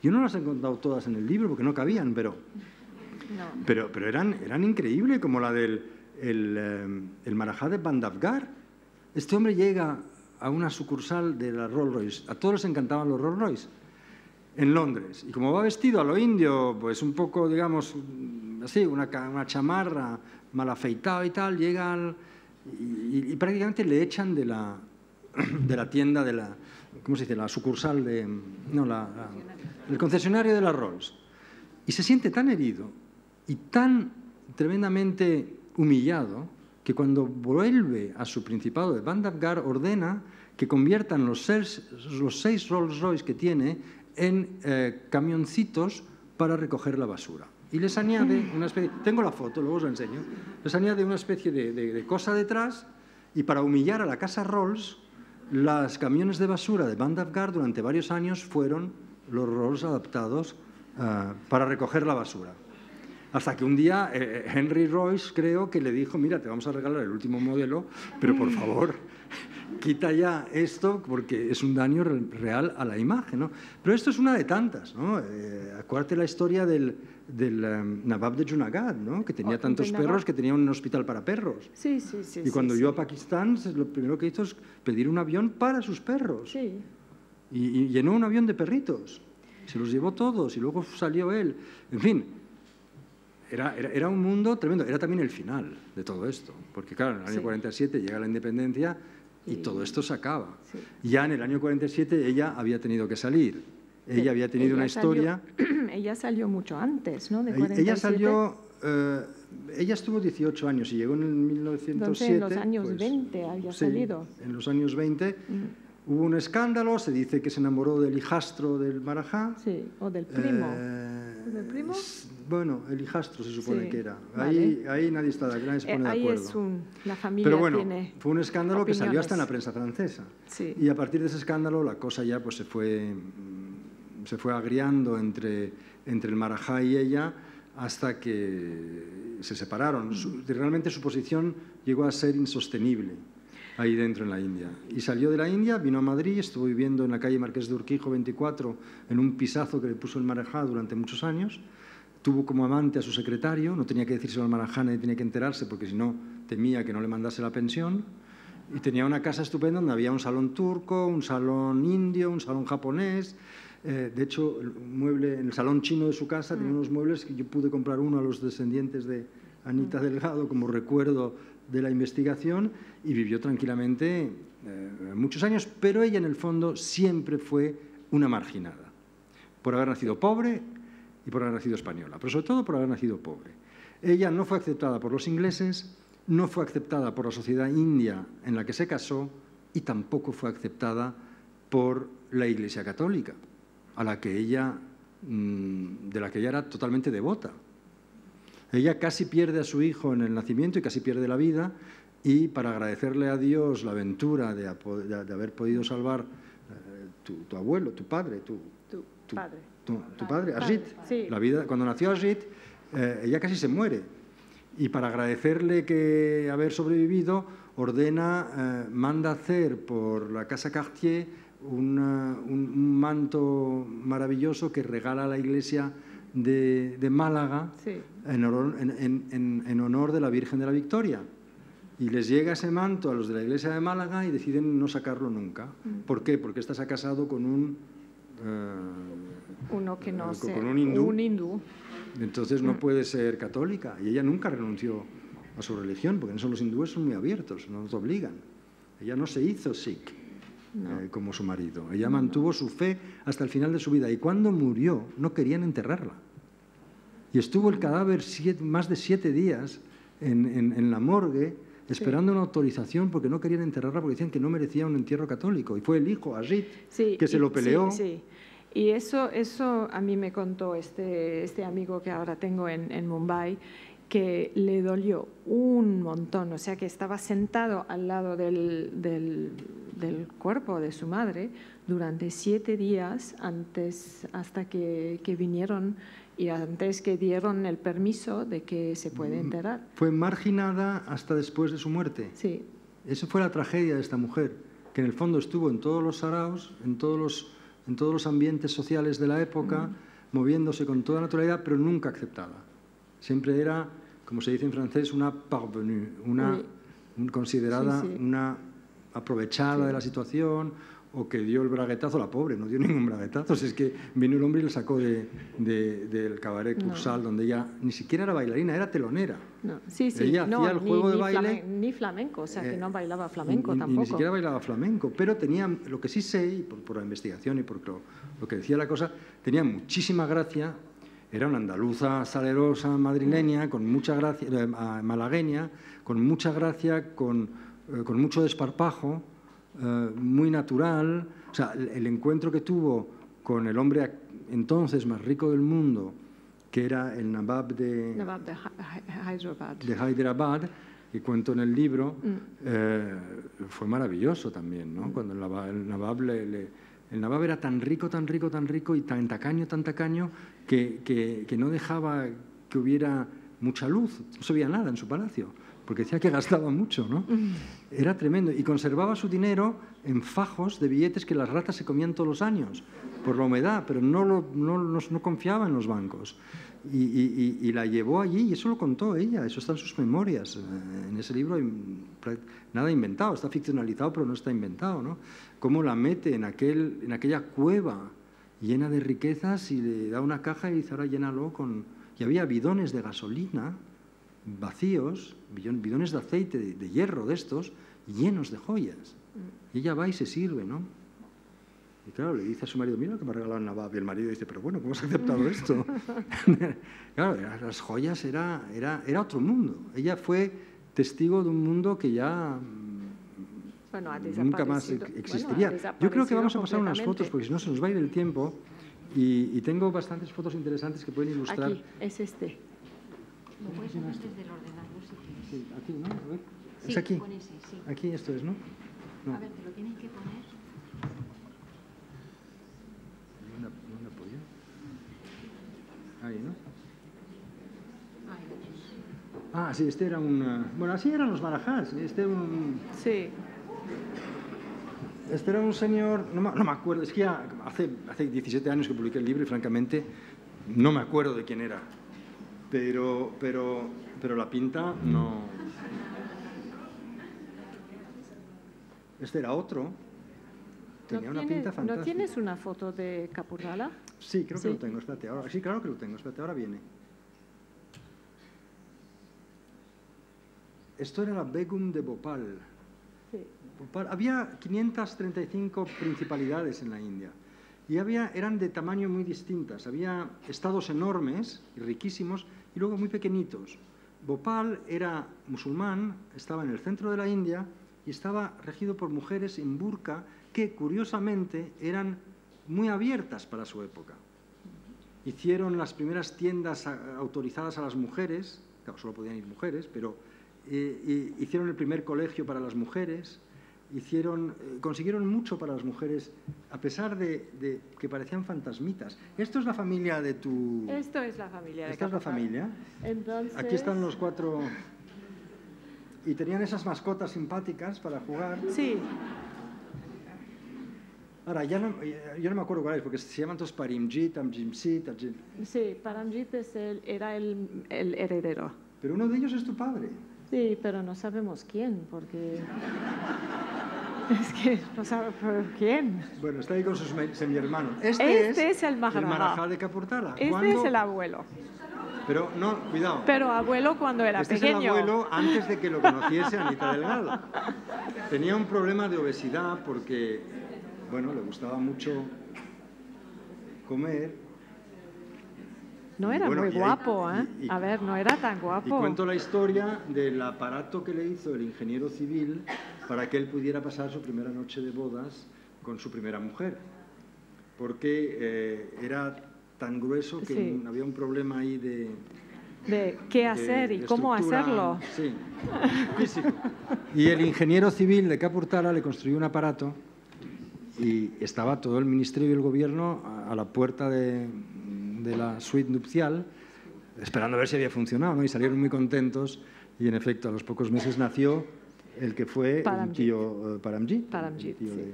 Yo no las he contado todas en el libro porque no cabían, pero eran increíbles, como la del el Marajá de Bandavgar. Este hombre llega a una sucursal de la Rolls Royce. A todos les encantaban los Rolls Royce en Londres. Y como va vestido a lo indio, pues un poco, digamos, así, una chamarra mal afeitado y tal, llega y prácticamente le echan de la tienda, de la, ¿cómo se dice?, la sucursal el concesionario de la Rolls. Y se siente tan herido y tan tremendamente humillado que cuando vuelve a su principado de Bandavgar ordena que conviertan los 6 Rolls Royce que tiene en camioncitos para recoger la basura. Y les añade una especie, tengo la foto, luego os la enseño, les añade una especie de cosa detrás, y para humillar a la casa Rolls, los camiones de basura de Bandavgar durante varios años fueron los Rolls adaptados para recoger la basura. Hasta que un día Henry Royce, creo que le dijo, mira, te vamos a regalar el último modelo, pero por favor, quita ya esto porque es un daño real a la imagen, ¿no? Pero esto es una de tantas, ¿no? Acuérdate la historia del Nawab de Junagadh, ¿no? Que tenía tantos perros que tenía un hospital para perros. Sí. Y cuando llegó a Pakistán, lo primero que hizo es pedir un avión para sus perros. Sí. Y llenó un avión de perritos. Se los llevó todos y luego salió él. En fin, era un mundo tremendo. Era también el final de todo esto. Porque claro, en el año 47 llega la independencia y todo esto se acaba. Sí. Ya en el año 47 ella había tenido que salir. Ella había tenido una historia... Ella salió mucho antes, ¿no? De 47. Ella salió... ella estuvo 18 años y llegó en el 1907. Entonces, en los años 20 había salido. En los años 20 hubo un escándalo, se dice que se enamoró del hijastro del Marajá. Sí, o del primo. ¿Del primo? Bueno, el hijastro se supone que era. Vale. Ahí nadie se pone de acuerdo. Ahí es la familia. Pero bueno, tiene fue un escándalo opiniones. que salió hasta en la prensa francesa. Sí. Y a partir de ese escándalo la cosa ya pues se fue agriando entre el Marajá y ella hasta que se separaron. Realmente su posición llegó a ser insostenible ahí dentro en la India. Y salió de la India, vino a Madrid, estuvo viviendo en la calle Marqués de Urquijo 24, en un pisazo que le puso el Marajá durante muchos años. Tuvo como amante a su secretario, no tenía que decírselo al Marajá, nadie tenía que enterarse, porque si no temía que no le mandase la pensión. Y tenía una casa estupenda donde había un salón turco, un salón indio, un salón japonés. De hecho, en el salón chino de su casa tenía unos muebles que yo pude comprar uno a los descendientes de Anita Delgado como recuerdo de la investigación, y vivió tranquilamente muchos años, pero ella en el fondo siempre fue una marginada, por haber nacido pobre y por haber nacido española, pero sobre todo por haber nacido pobre. Ella no fue aceptada por los ingleses, no fue aceptada por la sociedad india en la que se casó y tampoco fue aceptada por la Iglesia Católica, de la que ella era totalmente devota. Ella casi pierde a su hijo en el nacimiento y casi pierde la vida, y para agradecerle a Dios la aventura de haber podido salvar tu abuelo, tu padre, tu padre, Ajit. Sí. La vida, cuando nació Ajit, ella casi se muere. Y para agradecerle que haber sobrevivido, manda hacer por la Casa Cartier un manto maravilloso que regala a la iglesia de Málaga, en honor de la Virgen de la Victoria. Y les llega ese manto a los de la iglesia de Málaga y deciden no sacarlo nunca. ¿Por qué? Porque esta se ha casado con un hindú. Entonces no puede ser católica. Y ella nunca renunció a su religión, porque en eso los hindúes son muy abiertos, no nos obligan. Ella no se hizo sikh como su marido. Ella mantuvo su fe hasta el final de su vida. Y cuando murió, no querían enterrarla. Y estuvo el cadáver más de 7 días en la morgue, esperando una autorización, porque no querían enterrarla, porque decían que no merecía un entierro católico. Y fue el hijo, Ajit, que se lo peleó. Sí. Y eso a mí me contó este amigo que ahora tengo en Mumbai, que le dolió un montón, o sea que estaba sentado al lado del cuerpo de su madre durante 7 días hasta que vinieron y antes que dieron el permiso de que se puede enterrar. Fue marginada hasta después de su muerte. Sí. Esa fue la tragedia de esta mujer, que en el fondo estuvo en todos los saraos, en todos los ambientes sociales de la época, moviéndose con toda naturalidad, pero nunca aceptada. Siempre era, como se dice en francés, una parvenue, una considerada, una aprovechada de la situación, o que dio el braguetazo. La pobre no dio ningún braguetazo, si es que vino el hombre y le sacó del cabaret Cursal, donde ella ni siquiera era bailarina, era telonera. No. Ella hacía el juego de baile. Ni flamenco, o sea que no bailaba flamenco tampoco. Ni siquiera bailaba flamenco, pero tenía, lo que sí sé, y por la investigación y por lo que decía la cosa, tenía muchísima gracia. Era una andaluza salerosa madrileña, con mucha gracia, malagueña, con mucha gracia, con mucho desparpajo, muy natural. O sea, el encuentro que tuvo con el hombre entonces más rico del mundo, que era el Nawab de Hyderabad, que cuento en el libro, fue maravilloso también, ¿no? Cuando el Nawab era tan rico y tan tacaño, que no dejaba que hubiera mucha luz, no se veía nada en su palacio, porque decía que gastaba mucho, ¿no? Era tremendo. Y conservaba su dinero en fajos de billetes que las ratas se comían todos los años, por la humedad, pero no confiaba en los bancos. Y la llevó allí, y eso lo contó ella, eso está en sus memorias. En ese libro hay nada inventado, está ficcionalizado, pero no está inventado, ¿no? Cómo la mete en aquella cueva llena de riquezas y le da una caja y dice, ahora llénalo con... Y había bidones de gasolina vacíos, bidones de aceite, de hierro de estos, llenos de joyas. Y ella va y se sirve, ¿no? Y claro, le dice a su marido, mira lo que me ha regalado el Nawab. Y el marido dice, pero bueno, ¿cómo has aceptado esto? Claro, las joyas era otro mundo. Ella fue testigo de un mundo que ya nunca más existiría. Yo creo que vamos a pasar unas fotos, porque si no se nos va a ir el tiempo. Y tengo bastantes fotos interesantes que pueden ilustrar. Aquí, es este. Lo puedes poner desde el ordenador si quieres. Sí, aquí, ¿no? A ver. Sí, es aquí. con ese, sí. Aquí esto es, ¿no? No. A ver, te lo tienes que poner. ¿Dónde apoyo? Ahí, ¿no? Ahí lo tienes. Ah, sí, este era un... Bueno, así eran los Marajás. Sí. Este era un señor... No me acuerdo, es que ya hace 17 años que publiqué el libro y francamente no me acuerdo de quién era. Pero la pinta no... Este era otro. Tenía una pinta fantástica. ¿No tienes una foto de Capurrala? Sí, creo que lo tengo. Espérate, ahora, sí, claro que lo tengo. Espérate, ahora viene. Esto era la Begum de Bhopal. Sí. Había 535 principalidades en la India y eran de tamaño muy distintas. Había estados enormes y riquísimos y luego muy pequeñitos. Bhopal era musulmán, estaba en el centro de la India y estaba regido por mujeres en burka que, curiosamente, eran muy abiertas para su época. Hicieron las primeras tiendas autorizadas a las mujeres, claro, solo podían ir mujeres, pero hicieron el primer colegio para las mujeres, consiguieron mucho para las mujeres, a pesar de que parecían fantasmitas. Esto es la familia de tu... Esto es la familia de ¿Esta es la familia? Entonces... Aquí están los 4... Y tenían esas mascotas simpáticas para jugar. Sí. Ahora, yo no me acuerdo cuál es, porque se llaman todos Parimjit, Amjimsit, Sí, Paramjit era el heredero. Pero uno de ellos es tu padre. Sí, pero no sabemos quién, porque... Es que no sabemos quién. Bueno, está ahí con sus semi-hermanos. Este es el Maharajá de Kapurthala. Este es el abuelo. Pero no, cuidado. Pero abuelo cuando era pequeño. Es el abuelo antes de que lo conociese Anita Delgado. Tenía un problema de obesidad porque, bueno, le gustaba mucho comer. No era muy guapo, ¿eh? A ver, no era tan guapo. Y cuento la historia del aparato que le hizo el ingeniero civil para que él pudiera pasar su primera noche de bodas con su primera mujer. Porque era tan grueso que había un problema ahí de qué hacer y cómo hacerlo. Sí, físico. Y el ingeniero civil de Kapurthala le construyó un aparato y estaba todo el ministerio y el gobierno a la puerta de la suite nupcial, esperando a ver si había funcionado, ¿no? Y salieron muy contentos y, en efecto, a los pocos meses nació el que fue el tío Paramjit. Paramjit, sí.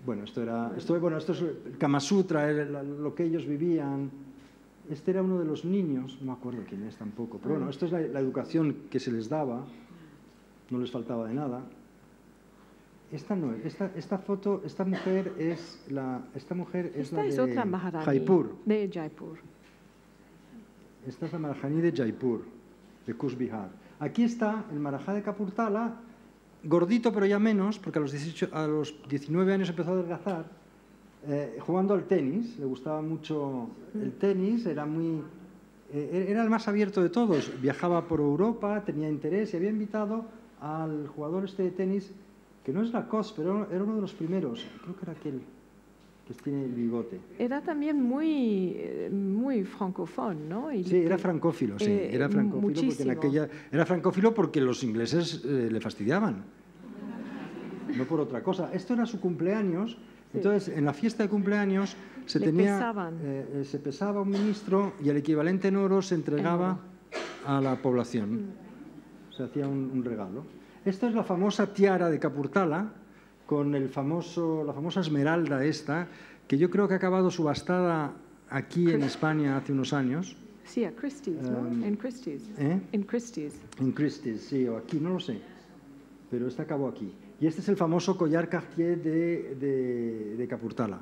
Bueno, esto es el Kama Sutra, lo que ellos vivían. Este era uno de los niños, no me acuerdo quién es tampoco, pero bueno, esto es la educación que se les daba, no les faltaba de nada. Esta no es, esta mujer es la de otra Maharani Jaipur. De Jaipur. Esta es la Maharani de Jaipur, de Kuch Bihar. Aquí está el Maharaja de Kapurthala, gordito pero ya menos, porque a los 19 años empezó a adelgazar, jugando al tenis. Le gustaba mucho el tenis, era el más abierto de todos. Viajaba por Europa, tenía interés y había invitado al jugador de tenis, que no es Lacoste, pero era uno de los primeros, creo que era aquel que tiene el bigote. Era también muy francófono, ¿no? Sí, era francófilo, sí. Era francófilo era francófilo porque los ingleses le fastidiaban, no por otra cosa. Esto era su cumpleaños, entonces en la fiesta de cumpleaños se pesaba un ministro y el equivalente en oro se entregaba a la población. Se hacía un regalo. Esta es la famosa tiara de Kapurthala, con la famosa esmeralda esta, que yo creo que ha acabado subastada aquí en España hace unos años. Sí, a Christie's, ¿no? En Christie's. En Christie's. En Christie's, sí, o aquí, no lo sé. Pero esta acabó aquí. Y este es el famoso collar Cartier de Kapurthala.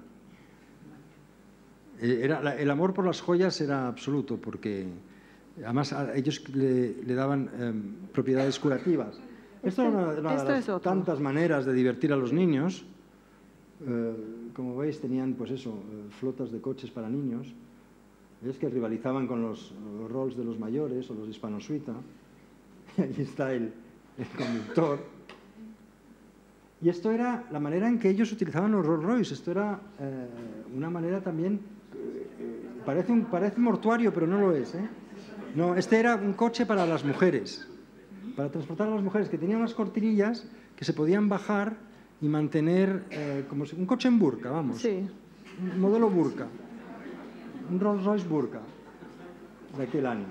El amor por las joyas era absoluto, porque además a ellos le daban propiedades curativas. Esto es una de las tantas maneras de divertir a los niños. Como veis, tenían flotas de coches para niños. Es que rivalizaban con los Rolls de los mayores o los Hispano-Suiza. Y ahí está el conductor. Y esto era la manera en que ellos utilizaban los Rolls Royce. Esto era una manera también... parece mortuario, pero no lo es, ¿eh? No, este era un coche para las mujeres. Para transportar a las mujeres, que tenía unas cortinillas que se podían bajar y mantener como un coche en burka, vamos. Sí. Un modelo burka. Un Rolls Royce burka de aquel año.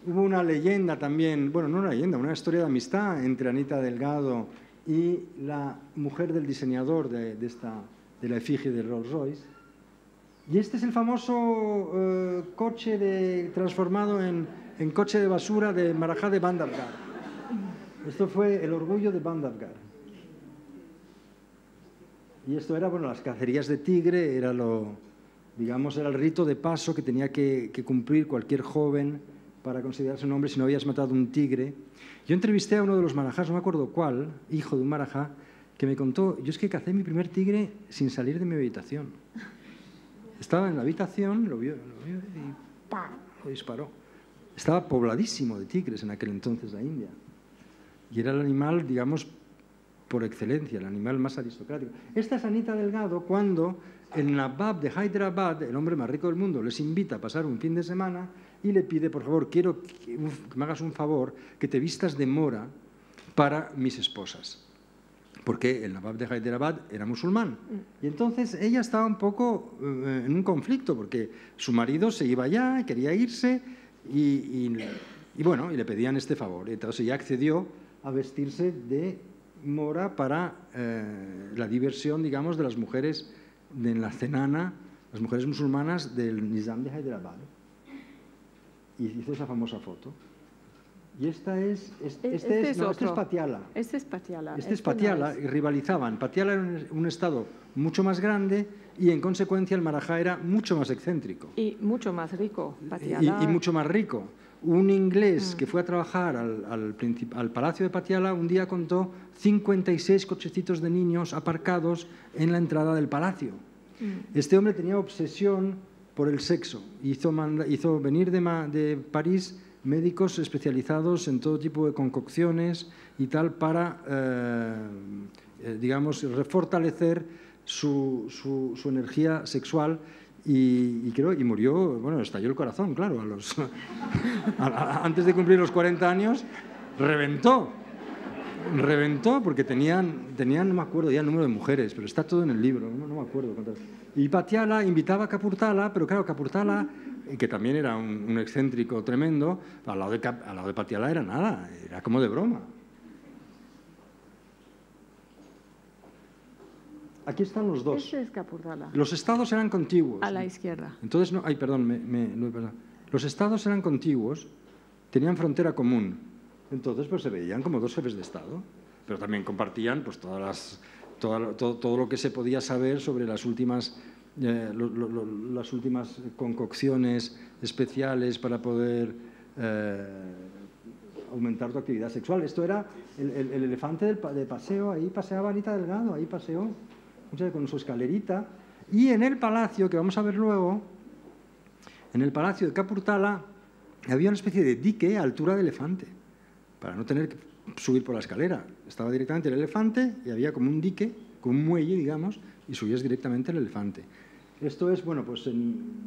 Hubo una leyenda también, bueno, no una leyenda, una historia de amistad entre Anita Delgado y la mujer del diseñador de la efigie de Rolls Royce. Y este es el famoso coche transformado en coche de basura de Maharaja de Bandhavgarh. Esto fue el orgullo de Bandhavgarh. Y esto era, las cacerías de tigre, era el rito de paso que tenía que cumplir cualquier joven para considerarse un hombre si no habías matado un tigre. Yo entrevisté a uno de los Maharajas, no me acuerdo cuál, hijo de un Maharaja, que me contó, yo es que cacé mi primer tigre sin salir de mi habitación. Estaba en la habitación, lo vio y ¡pam!, lo disparó. Estaba pobladísimo de tigres en aquel entonces la India. Y era el animal, digamos, por excelencia, el animal más aristocrático. Esta es Anita Delgado cuando el Nawab de Hyderabad, el hombre más rico del mundo, les invita a pasar un fin de semana y le pide, por favor, quiero que me hagas un favor, que te vistas de mora para mis esposas. Porque el Nawab de Hyderabad era musulmán. Y entonces ella estaba un poco en un conflicto, porque su marido se iba allá, quería irse, y le pedían este favor. Entonces ella accedió a vestirse de mora para la diversión, digamos, de las mujeres de la cenana, las mujeres musulmanas del Nizam de Hyderabad. Y hizo esa famosa foto. Y este es Patiala. Este es Patiala. Este es Patiala, y rivalizaban. Patiala era un estado mucho más grande y, en consecuencia, el Maharaja era mucho más excéntrico. Y mucho más rico, Patiala. Y mucho más rico. Un inglés que fue a trabajar al palacio de Patiala un día contó 56 cochecitos de niños aparcados en la entrada del palacio. Este hombre tenía obsesión por el sexo. Hizo venir de París médicos especializados en todo tipo de concocciones y tal para, digamos, refortalecer su energía sexual, y murió, bueno, estalló el corazón, claro, antes de cumplir los 40 años, reventó porque tenían, no me acuerdo ya el número de mujeres, pero está todo en el libro, no me acuerdo cuántas. Y Patiala invitaba a Kapurthala, pero claro, Kapurthala, que también era un excéntrico tremendo, al lado de Patiala era nada, era como de broma. Aquí están los dos. Este es Kapurthala. Los estados eran contiguos. A la izquierda. Entonces, no, ay, perdón, los estados eran contiguos, tenían frontera común. Entonces, pues se veían como dos jefes de Estado, pero también compartían pues todo lo que se podía saber sobre las últimas concocciones especiales para poder aumentar tu actividad sexual. Esto era el elefante de paseo, ahí paseaba Anita Delgado, ahí paseó con su escalerita. Y en el palacio, que vamos a ver luego, en el palacio de Kapurthala había una especie de dique a altura de elefante, para no tener que subir por la escalera. Estaba directamente el elefante y había como un dique, como un muelle, digamos, y subías directamente el elefante. Esto es, bueno, pues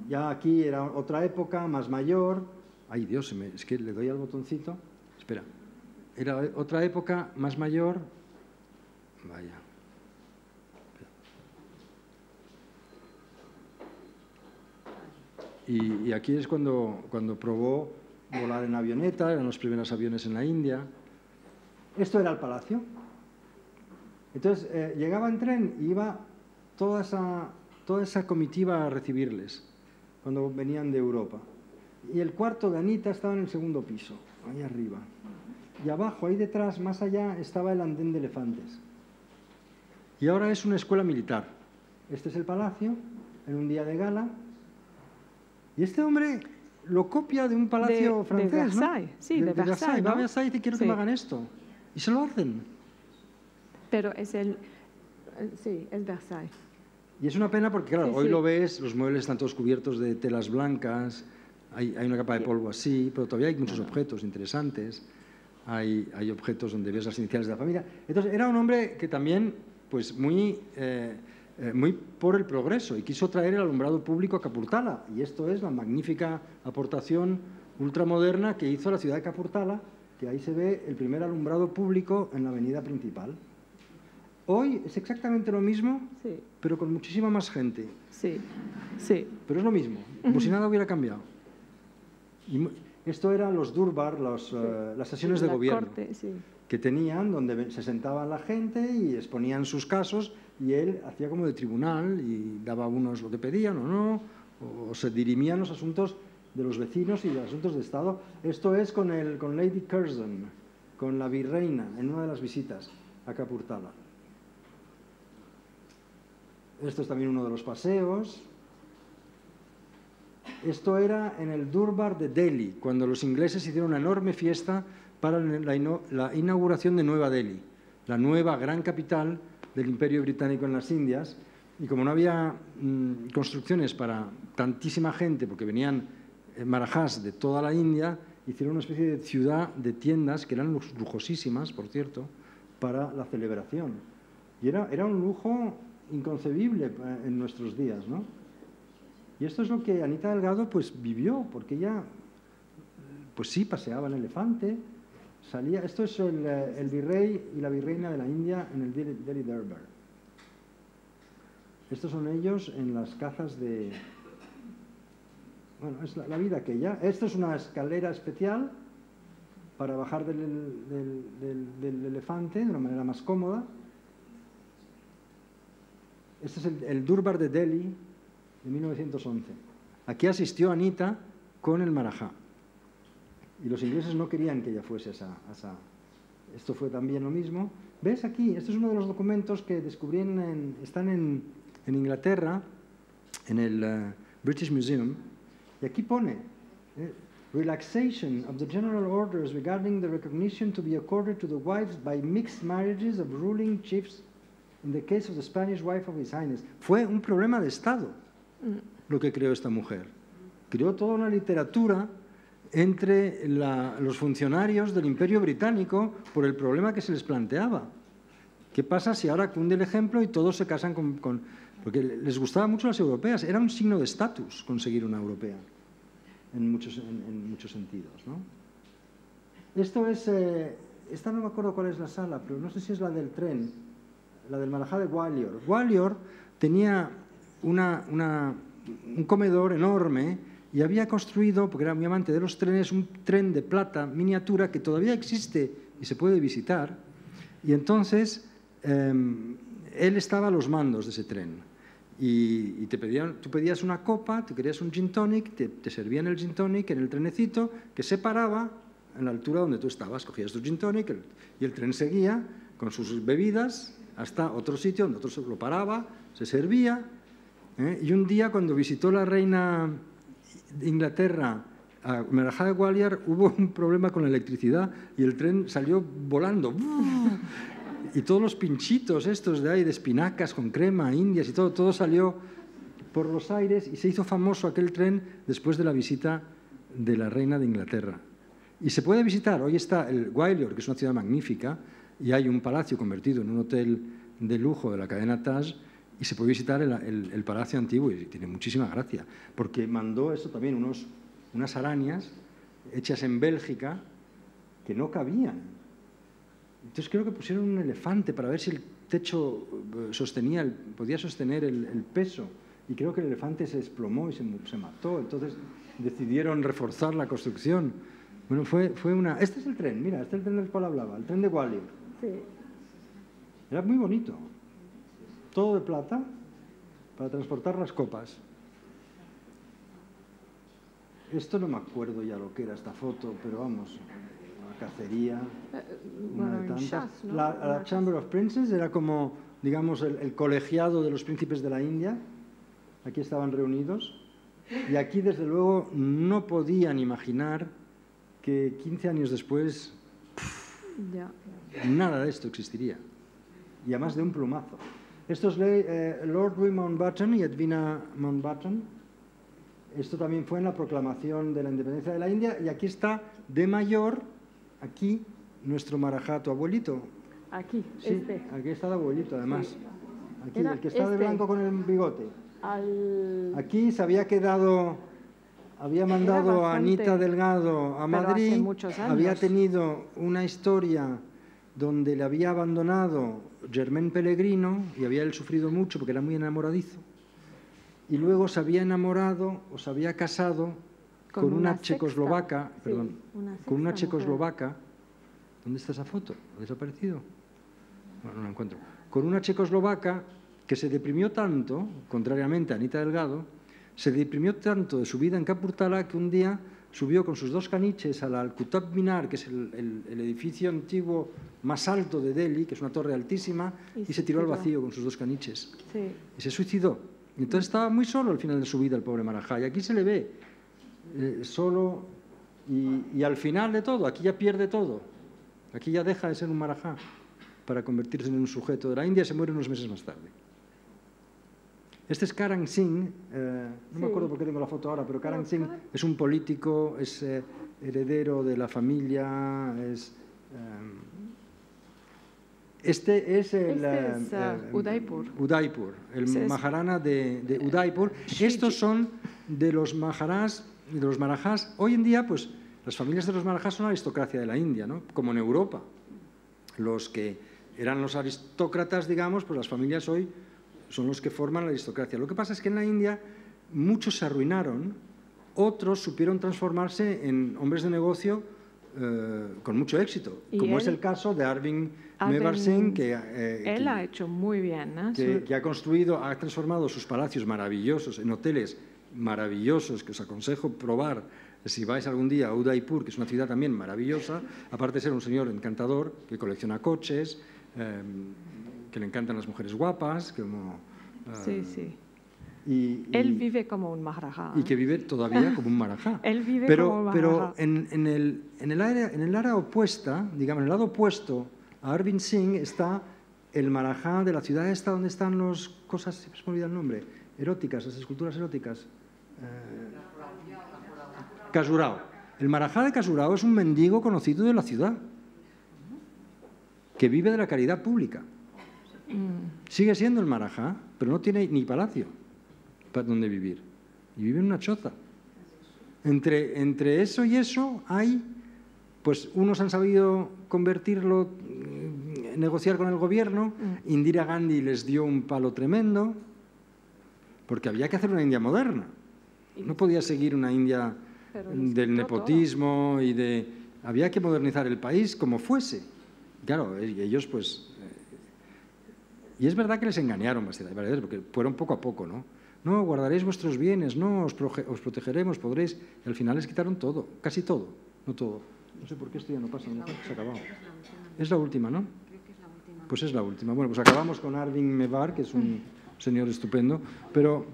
ya aquí era otra época, más mayor. Ay, Dios, es que le doy al botoncito. Espera. Era otra época, más mayor. Vaya. Y aquí es cuando probó volar en avioneta, eran los primeros aviones en la India. Esto era el palacio. Entonces, llegaba en tren y iba toda esa comitiva a recibirles cuando venían de Europa. Y el cuarto de Anita estaba en el segundo piso, ahí arriba. Y abajo, ahí detrás, más allá, estaba el andén de elefantes. Y ahora es una escuela militar. Este es el palacio, en un día de gala. Y este hombre lo copia de un palacio francés, de Versailles, ¿no? Sí, de Versailles, ¿no? Va a Versailles y dice, quiero que me hagan esto. Y se lo hacen. Pero es sí, es Versailles. Y es una pena porque, claro, Sí, hoy sí. lo ves, los muebles están todos cubiertos de telas blancas, hay una capa de polvo así, pero todavía hay muchos objetos interesantes, hay objetos donde ves las iniciales de la familia. Entonces, era un hombre que también, pues, muy por el progreso, y quiso traer el alumbrado público a Kapurthala. Y esto es la magnífica aportación ultramoderna que hizo la ciudad de Kapurthala, que ahí se ve el primer alumbrado público en la avenida principal. Hoy es exactamente lo mismo, Sí. pero con muchísima más gente. Sí, sí. Pero es lo mismo, como si nada hubiera cambiado. Y esto eran los durbar, las sesiones de gobierno, Corte, sí. que tenían, donde se sentaba la gente y exponían sus casos, y él hacía como de tribunal y daba a unos lo que pedían o no, o se dirimían los asuntos de los vecinos y los asuntos de Estado. Esto es con Lady Curzon, con la virreina, en una de las visitas a Kapurthala. Esto es también uno de los paseos. Esto era en el Durbar de Delhi, cuando los ingleses hicieron una enorme fiesta para la inauguración de Nueva Delhi, la nueva gran capital del Imperio Británico en las Indias. Y como no había construcciones para tantísima gente, porque venían marajás de toda la India, hicieron una especie de ciudad de tiendas, que eran lujosísimas, por cierto, para la celebración. Y era un lujo inconcebible en nuestros días, ¿no? Y esto es lo que Anita Delgado pues vivió, porque ella, pues sí, paseaba en elefante, salía. Esto es el virrey y la virreina de la India en el Delhi Durbar. Estos son ellos en las cazas de... Bueno, es la vida aquella. Esto es una escalera especial para bajar del elefante de una manera más cómoda. Este es el Durbar de Delhi de 1911. Aquí asistió Anita con el Marajá. Y los ingleses no querían que ella fuese a esa... Esto fue también lo mismo. ¿Ves aquí? Este es uno de los documentos que descubrí están en Inglaterra, en el British Museum. Y aquí pone... Relaxation of the general orders regarding the recognition to be accorded to the wives by mixed marriages of ruling chiefs in the case of the Spanish wife of His Highness. Fue un problema de Estado lo que creó esta mujer. Creó toda una literatura entre los funcionarios del Imperio Británico por el problema que se les planteaba. ¿Qué pasa si ahora cunde el ejemplo y todos se casan con porque les gustaban mucho las europeas. Era un signo de estatus conseguir una europea, en muchos sentidos, ¿no? Esto es... esta no me acuerdo cuál es la sala, pero no sé si es la del tren, la del Marajá de Gwalior. Gwalior tenía un comedor enorme y había construido, porque era muy amante de los trenes, un tren de plata miniatura que todavía existe y se puede visitar. Y entonces él estaba a los mandos de ese tren. Y tú pedías una copa, tú querías un gin tonic, te servían el gin tonic en el trenecito que se paraba en la altura donde tú estabas. Cogías tu gin tonic y el tren seguía con sus bebidas hasta otro sitio donde otro lo paraba, se servía. Y un día, cuando visitó la reina de Inglaterra a Marajá de Gwalior, hubo un problema con la electricidad y el tren salió volando. Y todos los pinchitos estos de ahí, de espinacas con crema, indias y todo salió por los aires y se hizo famoso aquel tren después de la visita de la reina de Inglaterra. Y se puede visitar, hoy está el Gwalior, que es una ciudad magnífica, y hay un palacio convertido en un hotel de lujo de la cadena Taj, y se puede visitar el palacio antiguo, y tiene muchísima gracia, porque mandó esto también, unas arañas hechas en Bélgica que no cabían. Entonces creo que pusieron un elefante para ver si el techo podía sostener el peso, y creo que el elefante se desplomó y se mató. Entonces decidieron reforzar la construcción. Bueno, fue una... Este es el tren, mira, este es el tren del cual hablaba, el tren de Gwalior. Sí. Era muy bonito. Todo de plata para transportar las copas. Esto no me acuerdo ya lo que era esta foto, pero vamos, una cacería, una de tantas. ¿no? La Chamber of Princes era como, digamos, el colegiado de los príncipes de la India. Aquí estaban reunidos. Y aquí, desde luego, no podían imaginar que 15 años después nada de esto existiría. Y además de un plumazo. Esto es Lord Louis Mountbatten y Edwina Mountbatten. Esto también fue en la proclamación de la independencia de la India. Y aquí está, de mayor, aquí, nuestro Marajá, tu abuelito. Aquí, sí, aquí está el abuelito, además. Sí. Aquí, el que está de blanco con el bigote. Aquí se había quedado... Había mandado a Anita Delgado a Madrid, había tenido una historia donde le había abandonado Germain Pellegrino y había él sufrido mucho porque era muy enamoradizo. Y luego se había enamorado o se había casado con una checoslovaca, con una checoslovaca. ¿Dónde está esa foto? ¿Ha desaparecido? Bueno, no la encuentro. Con una checoslovaca que se deprimió tanto, contrariamente a Anita Delgado, se deprimió tanto de su vida en Kapurthala que un día subió con sus dos caniches al Qutb Minar, que es el edificio antiguo más alto de Delhi, que es una torre altísima, y se tiró al vacío con sus dos caniches. Sí. Y se suicidó. Y entonces estaba muy solo al final de su vida el pobre Marajá. Y aquí se le ve solo y al final de todo, aquí ya pierde todo. Aquí ya deja de ser un Marajá para convertirse en un sujeto de la India y se muere unos meses más tarde. Este es Karan Singh, no me acuerdo por qué tengo la foto ahora, pero Karan Singh es un político, es heredero de la familia, este es Udaipur. Udaipur, el Maharana de Udaipur. Estos son de los Maharás y de los Marajás. Hoy en día, pues, las familias de los Marajás son la aristocracia de la India, ¿no? Como en Europa. Los que eran los aristócratas, digamos, pues las familias hoy son los que forman la aristocracia. Lo que pasa es que en la India muchos se arruinaron, otros supieron transformarse en hombres de negocio con mucho éxito, como es el caso de Arvind Mewar Singh, que ha hecho muy bien, ¿no? que ha transformado sus palacios maravillosos en hoteles maravillosos, que os aconsejo probar si vais algún día a Udaipur, que es una ciudad también maravillosa, aparte de ser un señor encantador que colecciona coches, que le encantan las mujeres guapas, como... sí. Él vive como un Maharaja. Y que vive todavía como un Maharaja. Él vive como un Maharaja. Pero en el área opuesta, digamos, en el lado opuesto a Arvind Singh está el Maharaja de la ciudad esta donde están las cosas, se me olvida el nombre, eróticas, las esculturas eróticas. Khajuraho. El Maharaja de Khajuraho es un mendigo conocido de la ciudad, que vive de la caridad pública. Sigue siendo el Marajá, pero no tiene ni palacio para donde vivir. Y vive en una choza. Entre eso y eso hay, pues unos han sabido convertirlo, negociar con el gobierno. Indira Gandhi les dio un palo tremendo, porque había que hacer una India moderna. No podía seguir una India del nepotismo y de... Había que modernizar el país como fuese. Claro, ellos pues... y es verdad que les engañaron varias veces, porque fueron poco a poco, ¿no? No, guardaréis vuestros bienes, no, os protegeremos, podréis... Y al final les quitaron todo, casi todo, no todo. No sé por qué esto ya no pasa, no, se ha acabado. Es la última, ¿no? Creo que es la última. Pues es la última. Bueno, pues acabamos con Arvind Mewar, que es un señor estupendo, pero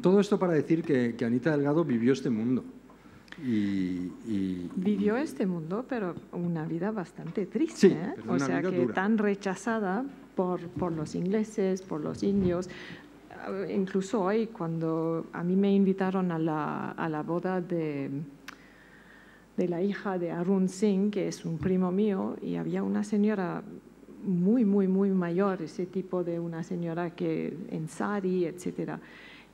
todo esto para decir que Anita Delgado vivió este mundo. Vivió este mundo, pero una vida bastante triste, sí, ¿eh? Pero o una sea, vida que dura. tan rechazada por los ingleses, por los indios. Incluso hoy, cuando a mí me invitaron a la boda de la hija de Arun Singh, que es un primo mío, y había una señora muy, muy, muy mayor, ese tipo de una señora que en sari, etcétera.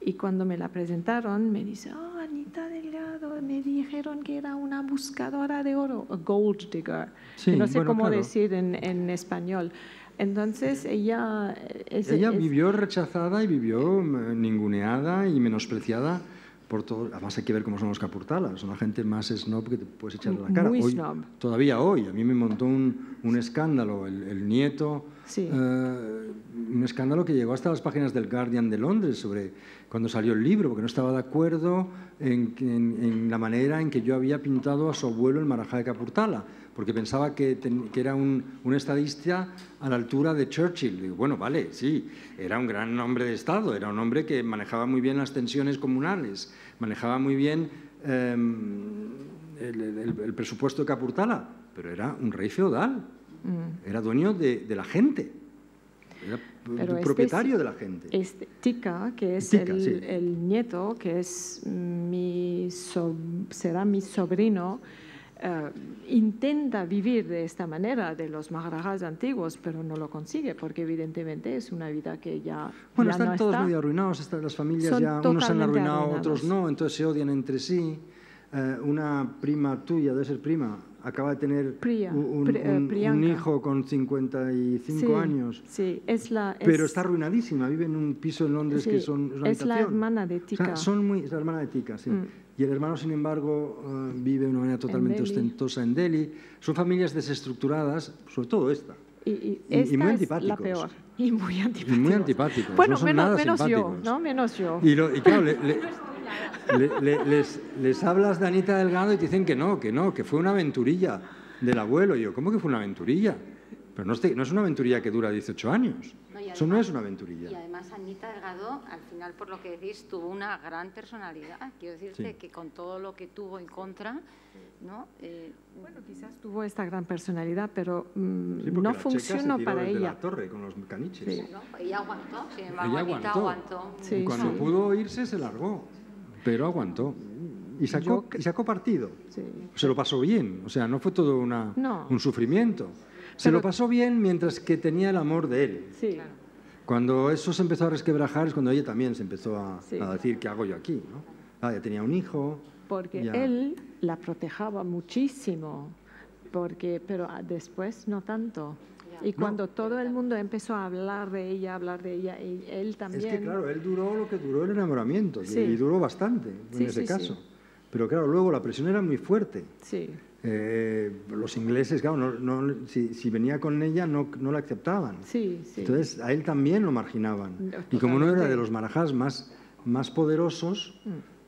Y cuando me la presentaron, me dice, Anita Delgado, me dijeron que era una buscadora de oro, a gold digger. Sí, no sé bueno, cómo claro. decir en español. Entonces ella... vivió rechazada y vivió ninguneada y menospreciada por todo. Además hay que ver cómo son los Kapurthala, son la gente más snob que te puedes echar a la cara. Muy Hoy, snob. Todavía hoy, a mí me montó un escándalo, el nieto, Sí. un escándalo que llegó hasta las páginas del Guardian de Londres sobre cuando salió el libro, porque no estaba de acuerdo en la manera en que yo había pintado a su abuelo el Marajá de Kapurthala, porque pensaba que era un estadista a la altura de Churchill. Digo, bueno, vale, sí, era un gran hombre de Estado, era un hombre que manejaba muy bien las tensiones comunales, manejaba muy bien el presupuesto de Kapurthala, pero era un rey feudal, era dueño de la gente, era propietario de la gente. Tika, que es Tika, sí. el nieto, que es será mi sobrino, intenta vivir de esta manera de los maharajas antiguos, pero no lo consigue porque evidentemente es una vida que ya bueno, ya están no todos está. medio arruinados, las familias Son ya, unos se han totalmente arruinado, arruinados. otros no, entonces se odian entre sí. Una prima tuya, debe ser prima, acaba de tener un hijo con 55 años. Sí, pero está arruinadísima, vive en un piso en Londres que son una es la habitación. hermana de Tika. O sea, es la hermana de Tika, sí. Y el hermano, sin embargo, vive de una manera totalmente ostentosa en Delhi. Son familias desestructuradas, sobre todo esta. Y muy es antipáticos. la peor. Y muy antipáticos. Y muy antipáticos. Bueno, no son nada menos yo, simpáticos. ¿no? Menos yo. Y claro, les hablas de Anita Delgado y te dicen que no, que fue una aventurilla del abuelo. Y yo, ¿cómo que fue una aventurilla? Pero no es una aventurilla que dura 18 años. Eso no es una aventurilla. Y además Anita Delgado, al final, por lo que decís, tuvo una gran personalidad. Quiero decirte que con todo lo que tuvo en contra, ¿no? Bueno, quizás tuvo esta gran personalidad, pero Sí, no funcionó para desde ella. la torre con los caniches. Sí. ¿no? Ella aguantó, sin embargo, Ella Anita aguantó. Sí, y cuando pudo irse se largó, pero aguantó. Y sacó partido. Sí. Se lo pasó bien, o sea, no fue todo un sufrimiento. Se lo pasó bien mientras que tenía el amor de él. Sí. Claro. Cuando eso se empezó a resquebrajar es cuando ella también se empezó a decir, ¿qué hago yo aquí? ¿no? Ya tenía un hijo. Porque ya. él la protegaba muchísimo, pero después no tanto. Y cuando todo el mundo empezó a hablar de ella, y él también... Es que claro, él duró lo que duró el enamoramiento, Sí. y duró bastante en ese caso. Pero claro, luego la presión era muy fuerte. Sí. Los ingleses, claro, si venía con ella no la aceptaban. Sí, sí. Entonces a él también lo marginaban. Totalmente. Y como no era de los marajás más poderosos,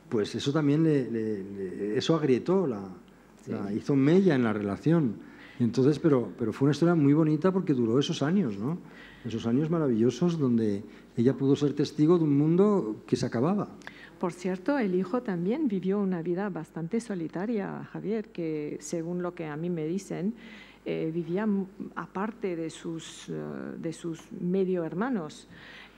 pues eso también eso agrietó, hizo mella en la relación. Entonces, pero fue una historia muy bonita porque duró esos años, ¿no? Esos años maravillosos donde ella pudo ser testigo de un mundo que se acababa. Por cierto, el hijo también vivió una vida bastante solitaria, Javier, que según lo que a mí me dicen, vivía aparte de sus medio hermanos,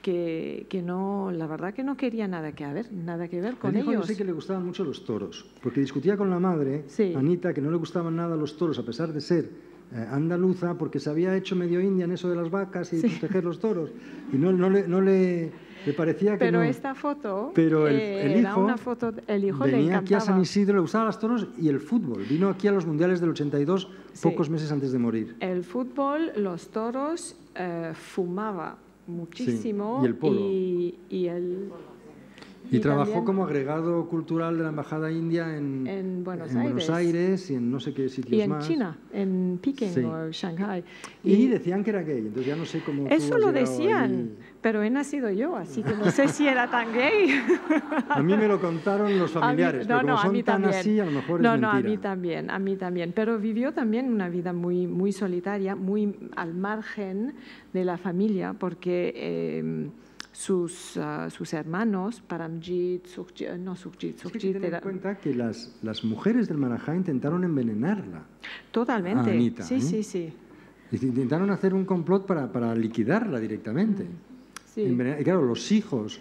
que no, la verdad que no quería nada que ver con El hijo, ellos. yo sé que le gustaban mucho los toros, porque discutía con la madre, Sí. Anita, que no le gustaban nada los toros, a pesar de ser andaluza porque se había hecho medio india en eso de las vacas y proteger los toros. Y no le parecía que pero no. esta foto, pero el era hijo, una foto, el hijo le venía encantaba. aquí a San Isidro, le gustaban los toros y el fútbol. Vino aquí a los mundiales del 82, pocos meses antes de morir. El fútbol, los toros, fumaba muchísimo. Sí, y el polo. Y trabajó también como agregado cultural de la Embajada India en Buenos Aires y en no sé qué sitios y en más. China, en Pekín o Shanghái. Y decían que era gay, entonces ya no sé cómo. Eso lo decían, pero he nacido yo, así que no sé si era tan gay. A mí me lo contaron los familiares, pero como son tan así, a lo mejor es mentira. No, a mí también. Pero vivió también una vida muy, muy solitaria, muy al margen de la familia, porque sus hermanos, Paramjit, Sukhjit, ten en cuenta que las mujeres del Marajá intentaron envenenarla. Totalmente. A Anita, sí. Intentaron hacer un complot para liquidarla directamente. Sí. Y claro, los hijos,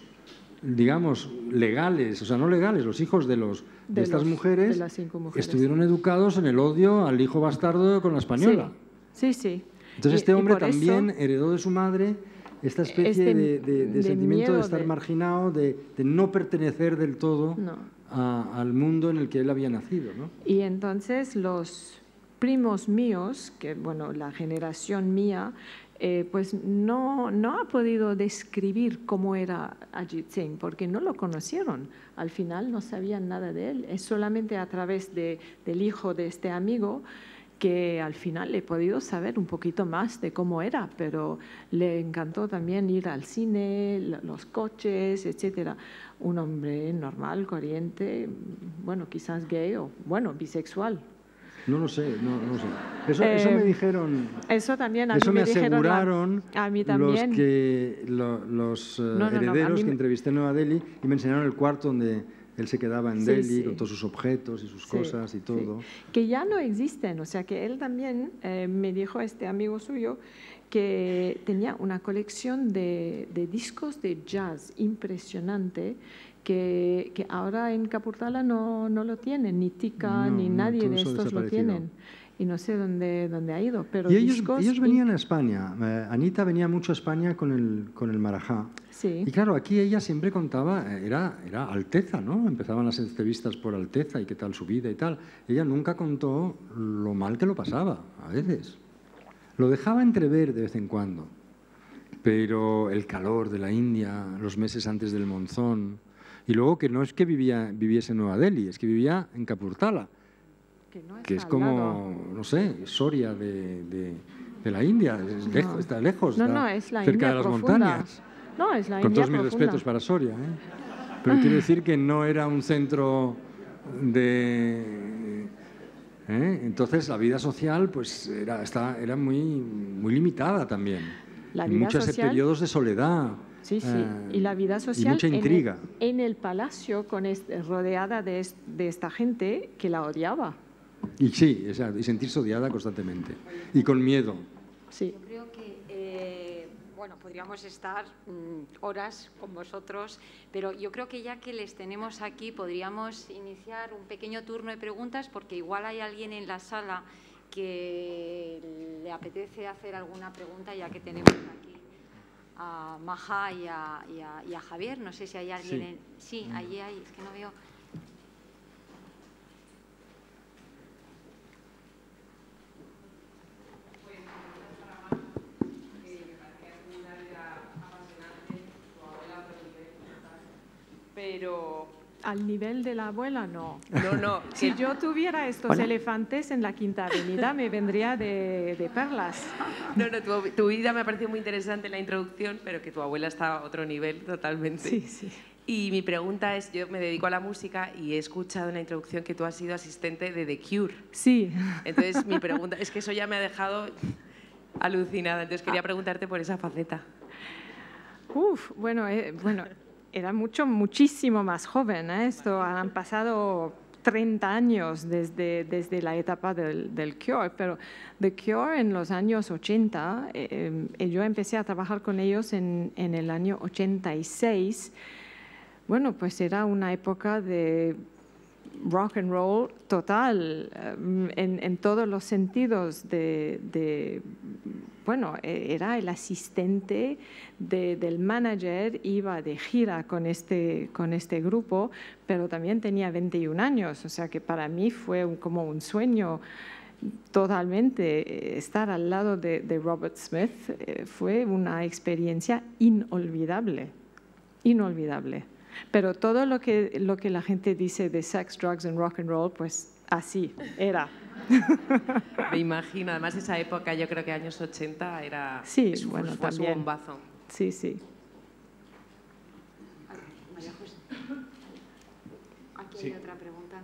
digamos, legales, o sea, no legales, los hijos de estas mujeres, de las 5 mujeres, estuvieron educados en el odio al hijo bastardo con la española. Sí. Entonces este hombre también heredó de su madre esta especie de sentimiento de estar marginado, de no pertenecer del todo al mundo en el que él había nacido, ¿no? Y entonces los primos míos, que bueno, la generación mía, pues no ha podido describir cómo era Ajit Singh, porque no lo conocieron. Al final no sabían nada de él. Es solamente a través del hijo de este amigo que al final he podido saber un poquito más de cómo era, pero le encantó también ir al cine, los coches, etcétera. Un hombre normal, corriente, bueno, quizás gay o, bueno, bisexual. No lo sé, no sé. Eso me dijeron. Eso también a eso mí me aseguraron a mí también. los herederos que entrevisté en Nueva Delhi y me enseñaron el cuarto donde él se quedaba en Delhi con todos sus objetos y sus cosas y todo. Que ya no existen, o sea que él también me dijo, este amigo suyo, que tenía una colección de discos de jazz impresionante que ahora en Kapurthala no lo tienen, ni Tika ni nadie de estos lo tienen. Y no sé dónde ha ido, pero y ellos venían a España. Anita venía mucho a España con el Marajá. Sí. Y claro, aquí ella siempre contaba, era Alteza, ¿no? Empezaban las entrevistas por Alteza y qué tal su vida y tal. Ella nunca contó lo mal que lo pasaba, a veces. Lo dejaba entrever de vez en cuando. Pero el calor de la India, los meses antes del monzón. Y luego que no es que viviese en Nueva Delhi, es que vivía en Kapurthala. Que es como, no sé, Soria de la India, está lejos, es la cerca India de las profunda. montañas. No, es la Con India todos mis profunda. respetos para Soria, pero quiero decir que no era un centro de... Entonces la vida social pues era muy limitada también. La vida muchos social, periodos de soledad. Sí. Y la vida social y mucha intriga. En el palacio rodeada de esta gente que la odiaba. Y sí, y sentirse odiada constantemente. Y con miedo. Sí. Yo creo que, bueno, podríamos estar horas con vosotros, pero yo creo que ya que les tenemos aquí, podríamos iniciar un pequeño turno de preguntas, porque igual hay alguien en la sala que le apetece hacer alguna pregunta, ya que tenemos aquí a Maja y a Javier. No sé si hay alguien. Sí, allí hay, es que no veo. Pero al nivel de la abuela, no. No. Si yo tuviera estos elefantes en la Quinta Avenida, me vendría de perlas. No, tu vida me ha parecido muy interesante en la introducción, pero que tu abuela está a otro nivel totalmente. Sí. Y mi pregunta es, yo me dedico a la música y he escuchado en la introducción que tú has sido asistente de The Cure. Sí. Entonces, mi pregunta es que eso ya me ha dejado alucinada. Entonces, quería preguntarte por esa faceta. Bueno, era muchísimo más joven. Esto han pasado 30 años desde la etapa del Cure, pero The Cure en los años 80, yo empecé a trabajar con ellos en el año 86. Bueno, pues era una época de rock and roll total, en todos los sentidos bueno, era el asistente del manager, iba de gira con este grupo, pero también tenía 21 años, o sea que para mí fue como un sueño totalmente. Estar al lado de Robert Smith fue una experiencia inolvidable, inolvidable. Pero todo lo que la gente dice de sex, drugs and rock and roll, pues así era. Me imagino, además esa época, yo creo que años 80 era bueno, fue su también. bombazo. Sí, sí. María José. Aquí Sí. hay otra pregunta.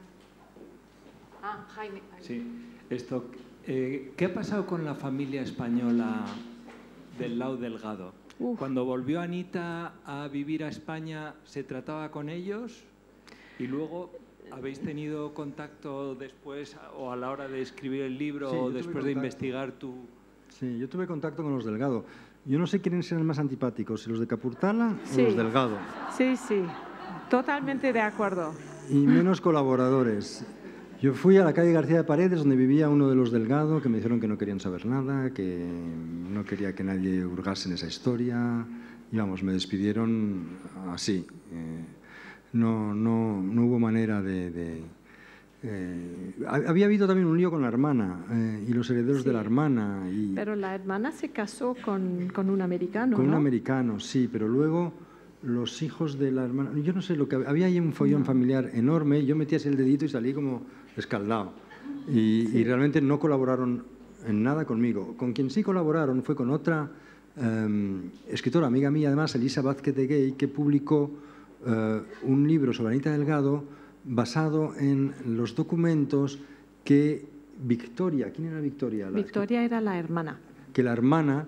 Jaime. Sí. ¿Qué ha pasado con la familia española del Lau Delgado? Cuando volvió Anita a vivir a España, ¿se trataba con ellos? Y luego, ¿habéis tenido contacto después o a la hora de escribir el libro Sí, o después de investigar tu...? Sí, yo tuve contacto con los Delgado. Yo no sé quiénes eran más antipáticos, si los de Capurtala Sí. o los Delgado. Sí, sí, totalmente de acuerdo. Y menos colaboradores. Yo fui a la calle García de Paredes, donde vivía uno de los Delgado, que me dijeron que no querían saber nada, que no quería que nadie hurgase en esa historia. Y vamos, me despidieron así. No hubo manera de... había habido también un lío con la hermana y los herederos de la hermana. Pero la hermana se casó con un americano, Con un ¿no? americano, sí, pero luego los hijos de la hermana... Yo no sé, lo que había ahí un follón familiar enorme. Yo metí así el dedito y salí como escaldado. Y realmente no colaboraron en nada conmigo. Con quien sí colaboraron fue con otra escritora, amiga mía, además, Elisa Vázquez de Gay, que publicó un libro sobre Anita Delgado basado en los documentos que Victoria... ¿Quién era Victoria? Victoria era la hermana. Que la hermana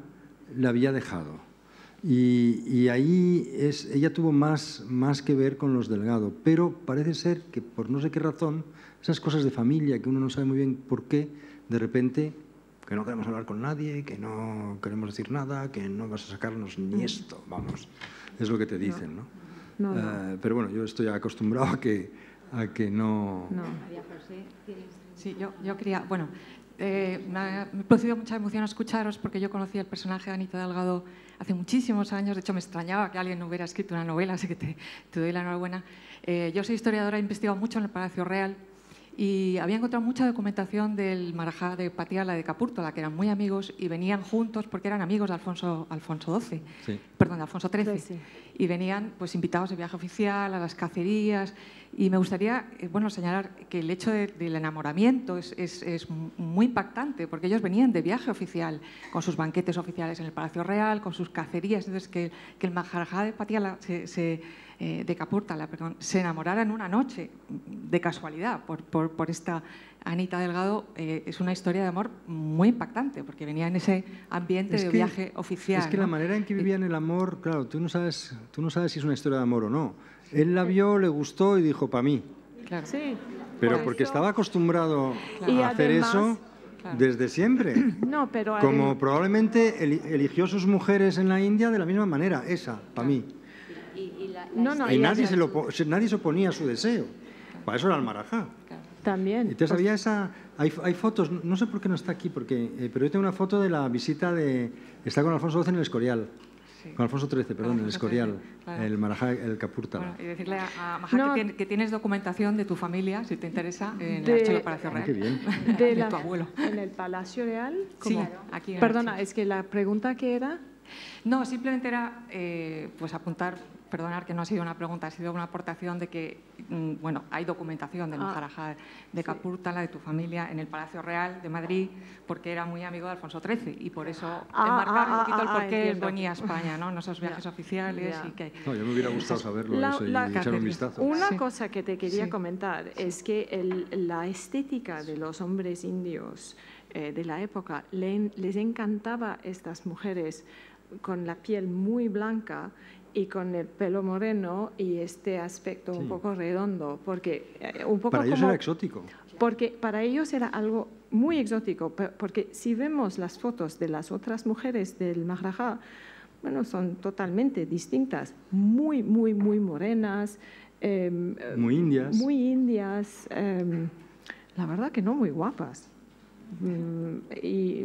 le había dejado. Y ahí ella tuvo más que ver con los Delgado, pero parece ser que por no sé qué razón, esas cosas de familia que uno no sabe muy bien por qué, de repente, que no queremos hablar con nadie, que no queremos decir nada, que no vas a sacarnos ni esto, vamos, es lo que te dicen, ¿no? Pero bueno, yo estoy acostumbrado a que no... María José, ¿tienes? Sí, yo quería, bueno, me ha producido mucha emoción escucharos porque yo conocí el personaje de Anita Delgado hace muchísimos años. De hecho, me extrañaba que alguien no hubiera escrito una novela, así que te doy la enhorabuena. Yo soy historiadora, he investigado mucho en el Palacio Real y había encontrado mucha documentación del Marajá de Patiala de Capúrtola, que eran muy amigos y venían juntos porque eran amigos de Alfonso XII, Sí. perdón, de Alfonso XIII. Y venían pues invitados de viaje oficial a las cacerías. Y me gustaría bueno, señalar que el hecho del enamoramiento es muy impactante, porque ellos venían de viaje oficial, con sus banquetes oficiales en el Palacio Real, con sus cacerías. Entonces, que el Marajá de Patiala de Capúrtola, perdón, se enamorara en una noche, de casualidad, por esta Anita Delgado, es una historia de amor muy impactante, porque venía en ese ambiente de viaje oficial. Es que la manera en que vivían el amor, claro, tú no sabes si es una historia de amor o no. Él la vio, le gustó y dijo, para mí. Claro. Sí. Pero porque estaba acostumbrado Y a hacer además, eso desde siempre. No, pero Como probablemente eligió sus mujeres en la India de la misma manera, esa, para mí. Y nadie se oponía a su deseo. Para eso era el Marajá. también. Entonces había esa... Hay fotos, no sé por qué no está aquí, pero yo tengo una foto de la visita está con Alfonso XII en el Escorial. Sí. Con Alfonso XIII, perdón, en el Escorial, claro. el Marajá, el Capúrtala. Bueno, y decirle a Maja que tienes documentación de tu familia, si te interesa, en el Archivo del Palacio Real. Qué bien. De tu abuelo. ¿En el Palacio Real? Sí, ¿Cómo? aquí en el Perdona, archivo. es que la pregunta que era... No, simplemente era pues apuntar, perdonar que no ha sido una pregunta, ha sido una aportación de que, bueno, hay documentación del Marajá de Capúrtala, de tu familia, en el Palacio Real de Madrid, porque era muy amigo de Alfonso XIII y por eso enmarcar un poquito el por qué él venía a España, ¿no? En esos viajes oficiales y que... No, yo me hubiera gustado saberlo eso y echar un vistazo. Una Sí. cosa que te quería Sí. comentar es que la estética de los hombres indios de la época les encantaba estas mujeres con la piel muy blanca y con el pelo moreno y este aspecto un poco redondo, porque un poco Para ellos como, era exótico. porque para ellos era algo muy exótico, porque si vemos las fotos de las otras mujeres del Marajá, bueno, son totalmente distintas, muy, muy, muy morenas, muy indias. Muy indias, la verdad que no muy guapas. Y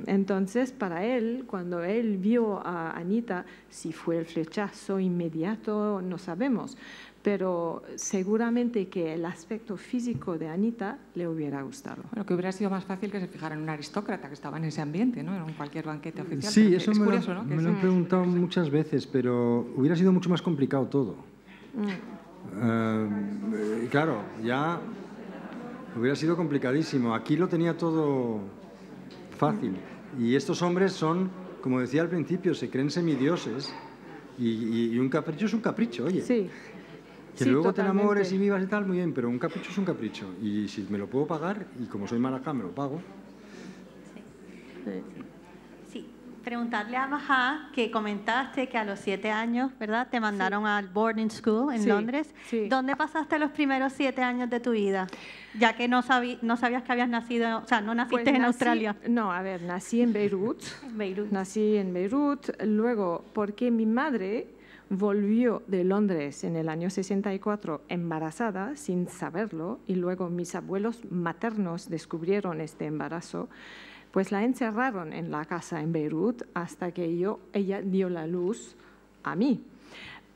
entonces para él, cuando él vio a Anita, si fue el flechazo inmediato, no sabemos, pero seguramente que el aspecto físico de Anita le hubiera gustado. Bueno, que hubiera sido más fácil que se fijara en un aristócrata que estaba en ese ambiente, ¿no? En cualquier banquete oficial. Sí, eso es me curioso, ¿no? me lo he preguntado muchas veces, pero hubiera sido mucho más complicado todo. Claro, ya hubiera sido complicadísimo. Aquí lo tenía todo fácil. Y estos hombres son, como decía al principio, se creen semidioses. Y un capricho es un capricho, oye. Sí. Que sí, luego totalmente. te enamores y vivas y tal, muy bien, pero un capricho es un capricho. Y si me lo puedo pagar, y como soy marajá, me lo pago. Sí, preguntarle a Maja, que comentaste que a los 7 años, ¿verdad?, te mandaron al boarding school en Londres. Sí. ¿Dónde pasaste los primeros 7 años de tu vida? Ya que no sabías que habías nacido, o sea, no naciste Pues en nací- Australia. No, a ver, nací en Beirut. En Beirut. Nací en Beirut, luego porque mi madre volvió de Londres en el año 64 embarazada sin saberlo y luego mis abuelos maternos descubrieron este embarazo, pues la encerraron en la casa en Beirut hasta que ella dio la luz a mí.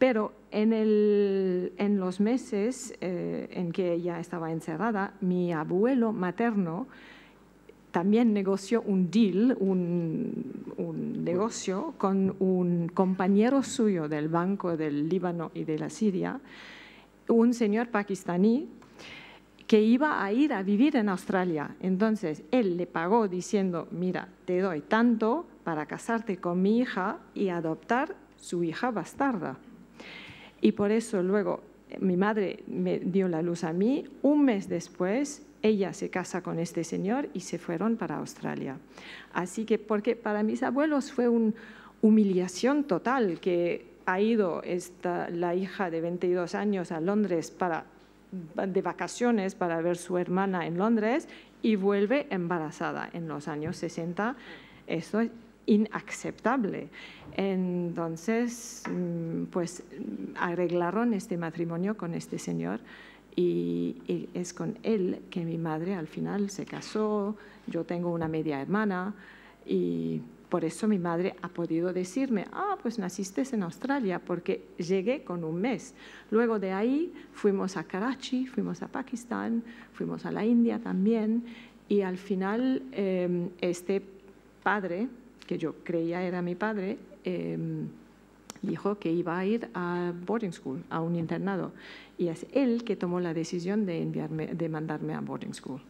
Pero en los meses en que ella estaba encerrada, mi abuelo materno también negoció un deal, un negocio con un compañero suyo del Banco del Líbano y de la Siria, un señor pakistaní que iba a ir a vivir en Australia. Entonces, él le pagó diciendo, mira, te doy tanto para casarte con mi hija y adoptar su hija bastarda. Y por eso luego mi madre me dio la luz a mí. Un mes después, ella se casa con este señor y se fueron para Australia. Así que, porque para mis abuelos fue una humillación total que ha ido la hija de 22 años a Londres de vacaciones para ver su hermana en Londres y vuelve embarazada en los años 60. Esto es inaceptable. Entonces, pues arreglaron este matrimonio con este señor y es con él que mi madre al final se casó. Yo tengo una media hermana y por eso mi madre ha podido decirme, pues naciste en Australia, porque llegué con un mes. Luego de ahí fuimos a Karachi, fuimos a Pakistán, fuimos a la India también y al final este padre, que yo creía era mi padre, dijo que iba a ir a boarding school, a un internado. Y es él que tomó la decisión de mandarme a boarding school.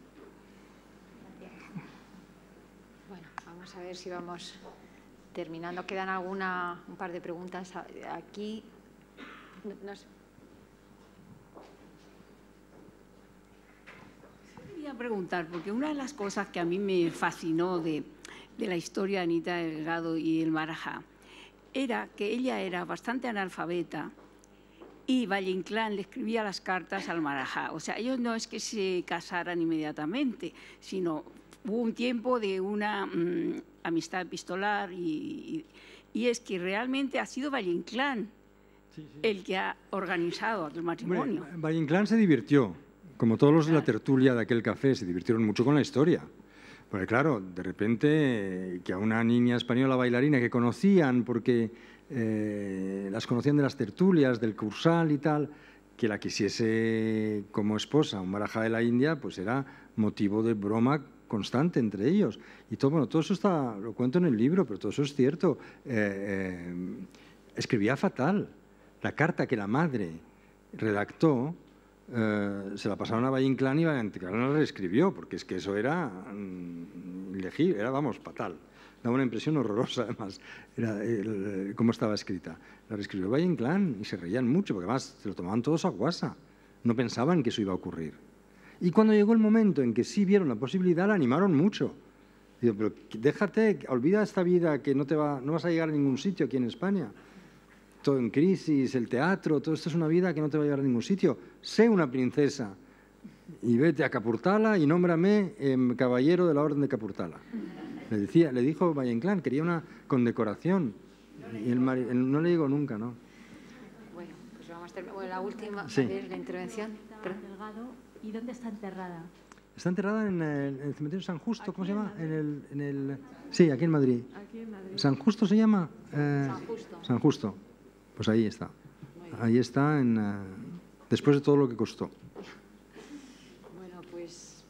Bueno, vamos a ver si vamos terminando. Quedan un par de preguntas aquí. No sé. Quería preguntar, porque una de las cosas que a mí me fascinó de la historia de Anita Delgado y el marajá era que ella era bastante analfabeta y Valle Inclán le escribía las cartas al marajá. O sea, ellos no es que se casaran inmediatamente, sino hubo un tiempo de una amistad epistolar y es que realmente ha sido Valle Inclán el que ha organizado el matrimonio. Valle Inclán se divirtió, como todos los de la tertulia de aquel café, se divirtieron mucho con la historia. Porque claro, de repente que a una niña española bailarina que conocían, porque las conocían de las tertulias, del Cursal y tal, que la quisiese como esposa un marajá de la India, pues era motivo de broma constante entre ellos. Y todo eso lo cuento en el libro, pero todo eso es cierto. Escribía fatal. La carta que la madre redactó se la pasaron a Valle Inclán y Valle Inclán la reescribió, porque es que eso era ilegible, era, fatal. Daba una impresión horrorosa, además, cómo estaba escrita. La reescribió Valle Inclán y se reían mucho, porque además se lo tomaban todos a guasa. No pensaban que eso iba a ocurrir. Y cuando llegó el momento en que sí vieron la posibilidad, la animaron mucho. Digo, pero déjate, olvida esta vida que no vas a llegar a ningún sitio aquí en España. Todo en crisis, el teatro, todo esto es una vida que no te va a llevar a ningún sitio. Sé una princesa y vete a Capurtala y nómbrame caballero de la Orden de Capurtala. Le dijo Valle Inclán, quería una condecoración y él no le llegó nunca, ¿no? Bueno, pues Bueno, la última, Sí. a ver, la intervención. ¿Y dónde está enterrada? Está enterrada en el cementerio San Justo, ¿cómo se llama? Sí, aquí en Madrid. ¿San Justo se llama? San Justo. San Justo. Pues ahí está. Ahí está, después de todo lo que costó. Bueno, pues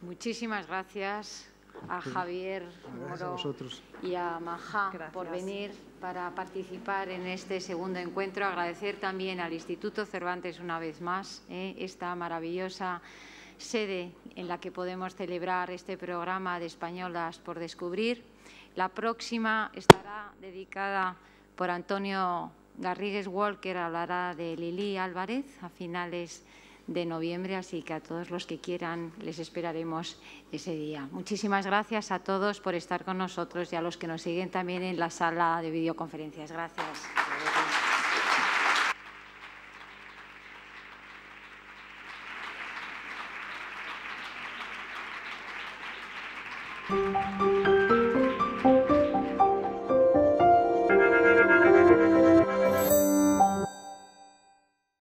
muchísimas gracias a Javier Gracias a Moro vosotros. y a Maja por venir para participar en este segundo encuentro. Agradecer también al Instituto Cervantes una vez más esta maravillosa sede en la que podemos celebrar este programa de Españolas por Descubrir. La próxima estará dedicada por Antonio Garrigues Walker, hablará de Lili Álvarez a finales de noviembre, así que a todos los que quieran les esperaremos ese día. Muchísimas gracias a todos por estar con nosotros y a los que nos siguen también en la sala de videoconferencias. Gracias. Gracias.